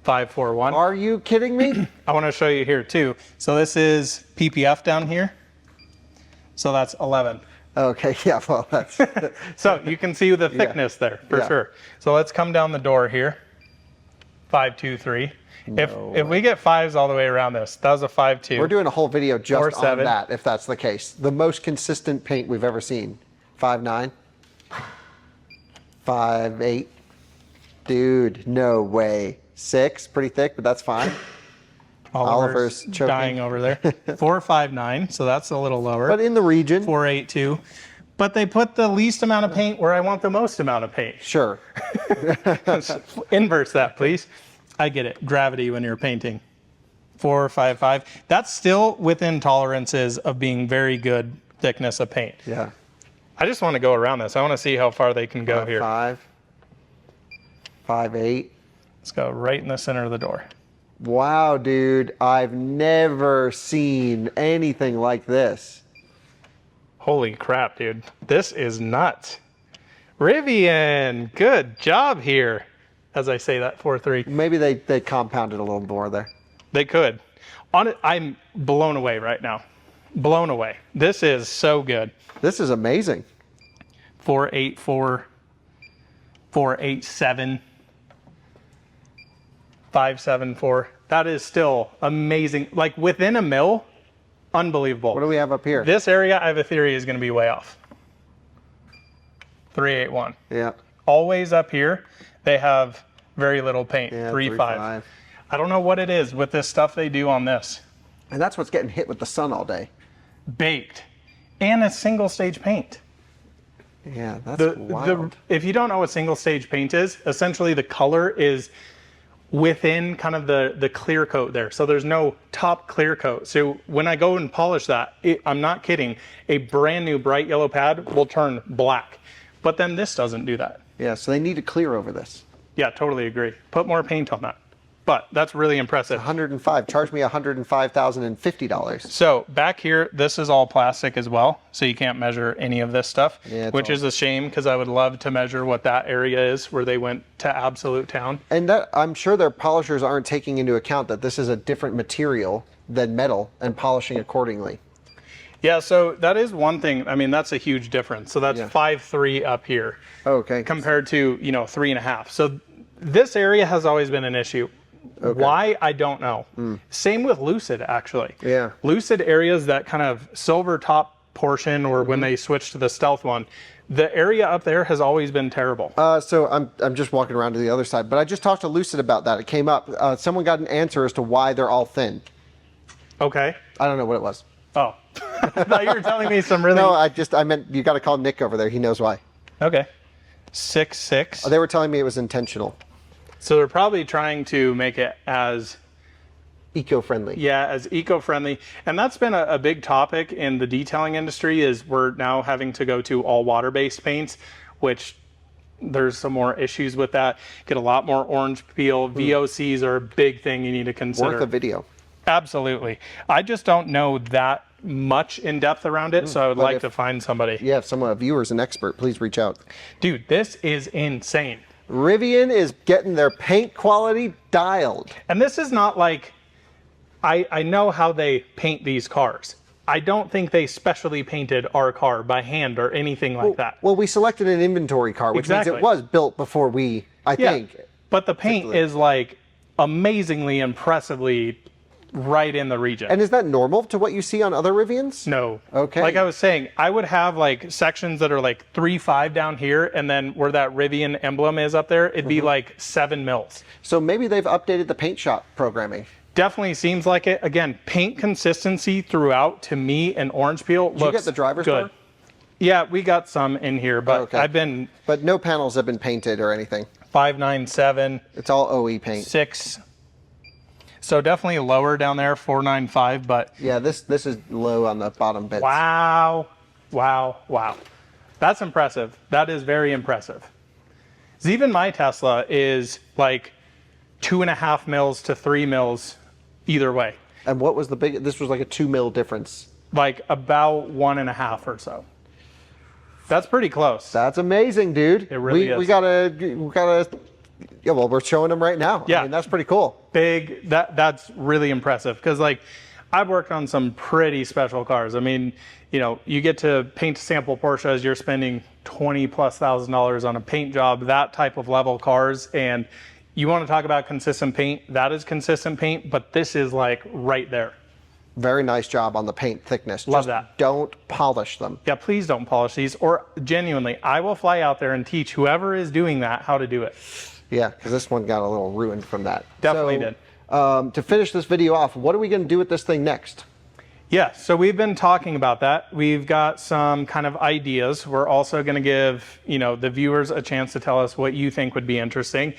541. Are you kidding me? I want to show you here too. So this is PPF down here. So that's 11. Okay, yeah, well, that's... So you can see the thickness there for sure. So let's come down the door here. 523. If we get fives all the way around this, that was a 5.2. We're doing a whole video just on 4.7. that, if that's the case. The most consistent paint we've ever seen. 5.9. 5.8. Dude, no way. 6, pretty thick, but that's fine. Oliver's choking. dying over there. 4.59, so that's a little lower. But in the region. 4.82. But they put the least amount of paint where I want the most amount of paint. Sure. Inverse that, please. I get it. Gravity when you're painting. 4.55. That's still within tolerances of being very good thickness of paint. Yeah. I just want to go around this. I want to see how far they can go here. 5. 5.8. Let's go right in the center of the door. Wow, dude. I've never seen anything like this. Holy crap, dude. This is nuts. Rivian, good job here. As I say that, 4.3. Maybe they compounded a little more there. They could. On it, I'm blown away right now. Blown away. This is so good. This is amazing. 4.84, 4.87, 5.74. That is still amazing. Like within a mil, unbelievable. What do we have up here? This area, I have a theory, is going to be way off. 3.81. Yeah. Always up here, they have very little paint. Yeah, 3.5. I don't know what it is with this stuff they do on this. And that's what's getting hit with the sun all day. Baked. And a single stage paint. Yeah, that's wild. If you don't know what single stage paint is, essentially the color is within kind of the clear coat there. So there's no top clear coat. So when I go and polish that, I'm not kidding, a brand new bright yellow pad will turn black. But then this doesn't do that. Yeah, so they need to clear over this. Yeah, totally agree. Put more paint on that. But that's really impressive. 105. Charge me $105,050. So back here, this is all plastic as well. So you can't measure any of this stuff, Yeah, which is a shame because I would love to measure what that area is where they went to absolute town. And that, I'm sure their polishers aren't taking into account that this is a different material than metal and polishing accordingly. Yeah, so that is one thing. I mean, that's a huge difference. So that's 5.3 up here. Okay. Compared to, 3.5. So this area has always been an issue. Okay. Why? I don't know. Same with Lucid, actually. Yeah. Lucid areas, that kind of silver top portion, or when they switched to the stealth one, the area up there has always been terrible. So I'm just walking around to the other side, but I just talked to Lucid about that. It came up. Someone got an answer as to why they're all thin. Okay. I don't know what it was. Oh, I thought you were telling me some really... No, I meant you got to call Nick over there. He knows why. Okay. 6.6. They were telling me it was intentional. So they're probably trying to make it as eco-friendly. Yeah, as eco-friendly. And that's been a big topic in the detailing industry, is we're now having to go to all water-based paints, which there's some more issues with that. Get a lot more orange peel. VOCs are a big thing you need to consider. Worth a video. Absolutely. I just don't know that much in depth around it, so I would like to find somebody. Yeah, if someone, a viewer is an expert, please reach out. Dude, this is insane. Rivian is getting their paint quality dialed. And this is not like, I know how they paint these cars. I don't think they specially painted our car by hand or anything like that. Well, we selected an inventory car, which means it was built before we, I think. But the paint is like amazingly, impressively right in the region. And is that normal to what you see on other Rivians? No. Okay. Like I was saying, I would have like sections that are like 3.5 down here, and then where that Rivian emblem is up there, it'd be like 7 mils. So maybe they've updated the paint shop programming. Definitely seems like it. Again, paint consistency throughout to me and orange peel looks Did you get the driver's good. door? Yeah, we got some in here, but Okay. I've been But no panels have been painted or anything. 597, It's all OE paint. 6. So definitely lower down there, 495, but Yeah, this is low on the bottom bits. wow, wow, wow. That's impressive. That is very impressive. 'Cause even my Tesla is like 2.5 mils to 3 mils either way. And what was the big? This was like a 2 mil difference. Like about 1.5 or so. That's pretty close. That's amazing, dude. It really we is. gotta. Yeah, well, we're showing them right now. Yeah. I mean, that's pretty cool. Big, that's really impressive. Because like I've worked on some pretty special cars. I mean, you know, you get to paint sample Porsches, you're spending $20,000+ on a paint job, that type of level cars. And you want to talk about consistent paint, that is consistent paint, but this is like right there. Very nice job on the paint thickness. Love Just that. Don't polish them. Yeah, please don't polish these, or genuinely, I will fly out there and teach whoever is doing that how to do it. Yeah, because this one got a little ruined from that. Definitely So, did. To finish this video off, what are we going to do with this thing next? Yeah, so we've been talking about that. We've got some kind of ideas. We're also going to give, you know, the viewers a chance to tell us what you think would be interesting.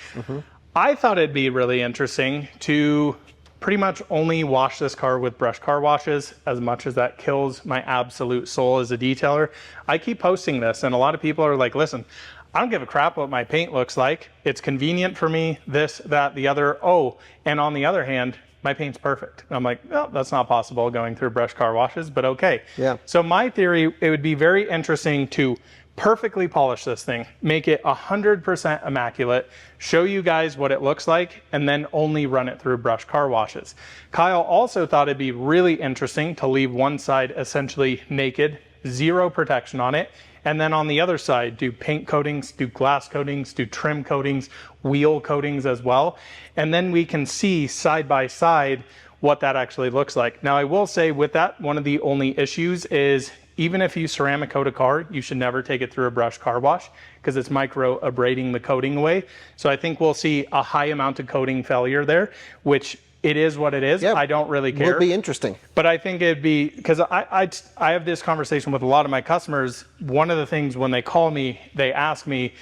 I thought it'd be really interesting to pretty much only wash this car with brush car washes, as much as that kills my absolute soul as a detailer. I keep posting this and a lot of people are like, listen, I don't give a crap what my paint looks like. It's convenient for me, this, that, the other. Oh, and on the other hand, my paint's perfect. And I'm like, well, that's not possible going through brush car washes, but okay. Yeah. So my theory, it would be very interesting to perfectly polish this thing, make it 100% immaculate, show you guys what it looks like, and then only run it through brush car washes. Kyle also thought it'd be really interesting to leave one side essentially naked, zero protection on it, and then on the other side, do paint coatings, do glass coatings, do trim coatings, wheel coatings as well. And then we can see side by side what that actually looks like. Now, I will say with that, one of the only issues is even if you ceramic coat a car, you should never take it through a brush car wash because it's micro abrading the coating away. So I think we'll see a high amount of coating failure there, which it is what it is. Yeah, I don't really care. Would be interesting. But I think it'd be, because I have this conversation with a lot of my customers. One of the things when they call me, they ask me,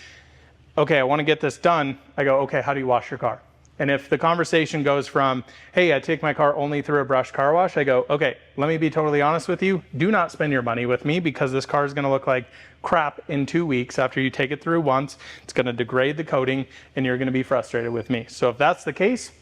okay, I want to get this done. I go, okay, how do you wash your car? And if the conversation goes from, hey, I take my car only through a brush car wash, I go, okay, let me be totally honest with you. Do not spend your money with me because this car is going to look like crap in 2 weeks after you take it through once. It's going to degrade the coating and you're going to be frustrated with me. So if that's the case,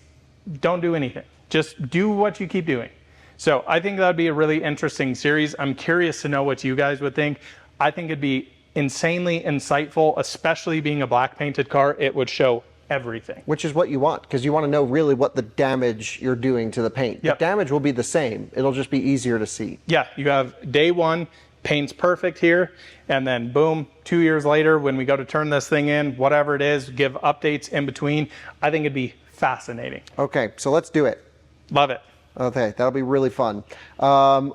don't do anything. Just do what you keep doing. So I think that would be a really interesting series. I'm curious to know what you guys would think. I think it'd be insanely insightful, especially being a black painted car. It would show everything. Which is what you want, because you want to know really what the damage you're doing to the paint. Yep. The damage will be the same. It'll just be easier to see. Yeah, you have day one, paint's perfect here, and then boom, 2 years later when we go to turn this thing in, whatever it is, give updates in between. I think it'd be fascinating. Okay, so let's do it. Love it. Okay, that'll be really fun.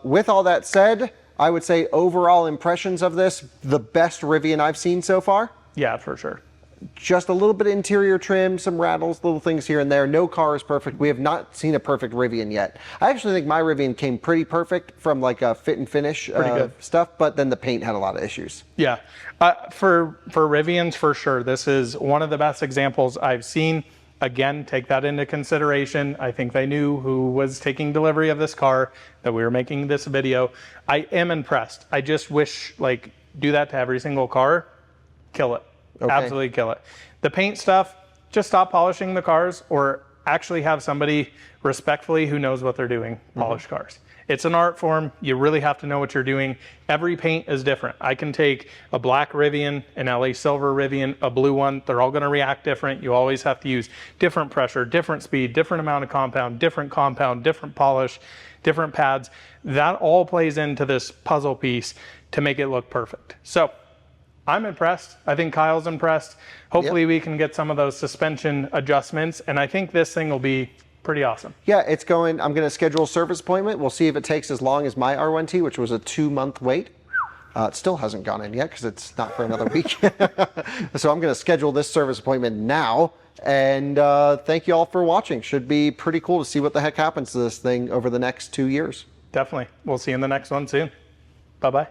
With all that said, I would say overall impressions of this, the best Rivian I've seen so far. Yeah, for sure. Just a little bit of interior trim, some rattles, little things here and there. No car is perfect. We have not seen a perfect Rivian yet. I actually think my Rivian came pretty perfect from like a fit and finish good. stuff, but then the paint had a lot of issues. Yeah, for Rivians, for sure. This is one of the best examples I've seen. Again, take that into consideration. I think they knew who was taking delivery of this car, that we were making this video. I am impressed. I just wish, like, do that to every single car. Kill it. Okay. Absolutely kill it. The paint stuff, just stop polishing the cars or actually have somebody respectfully who knows what they're doing polish cars. It's an art form. You really have to know what you're doing. Every paint is different. I can take a black Rivian, an LA silver Rivian, a blue one. They're all going to react different. You always have to use different pressure, different speed, different amount of compound, different polish, different pads. That all plays into this puzzle piece to make it look perfect. So I'm impressed. I think Kyle's impressed. Hopefully we can get some of those suspension adjustments. And I think this thing will be pretty awesome. Yeah, it's going. I'm going to schedule a service appointment. We'll see if it takes as long as my R1T, which was a 2-month wait. It still hasn't gone in yet because it's not for another week. So I'm going to schedule this service appointment now. And thank you all for watching. Should be pretty cool to see what the heck happens to this thing over the next 2 years. Definitely. We'll see you in the next one soon. Bye-bye.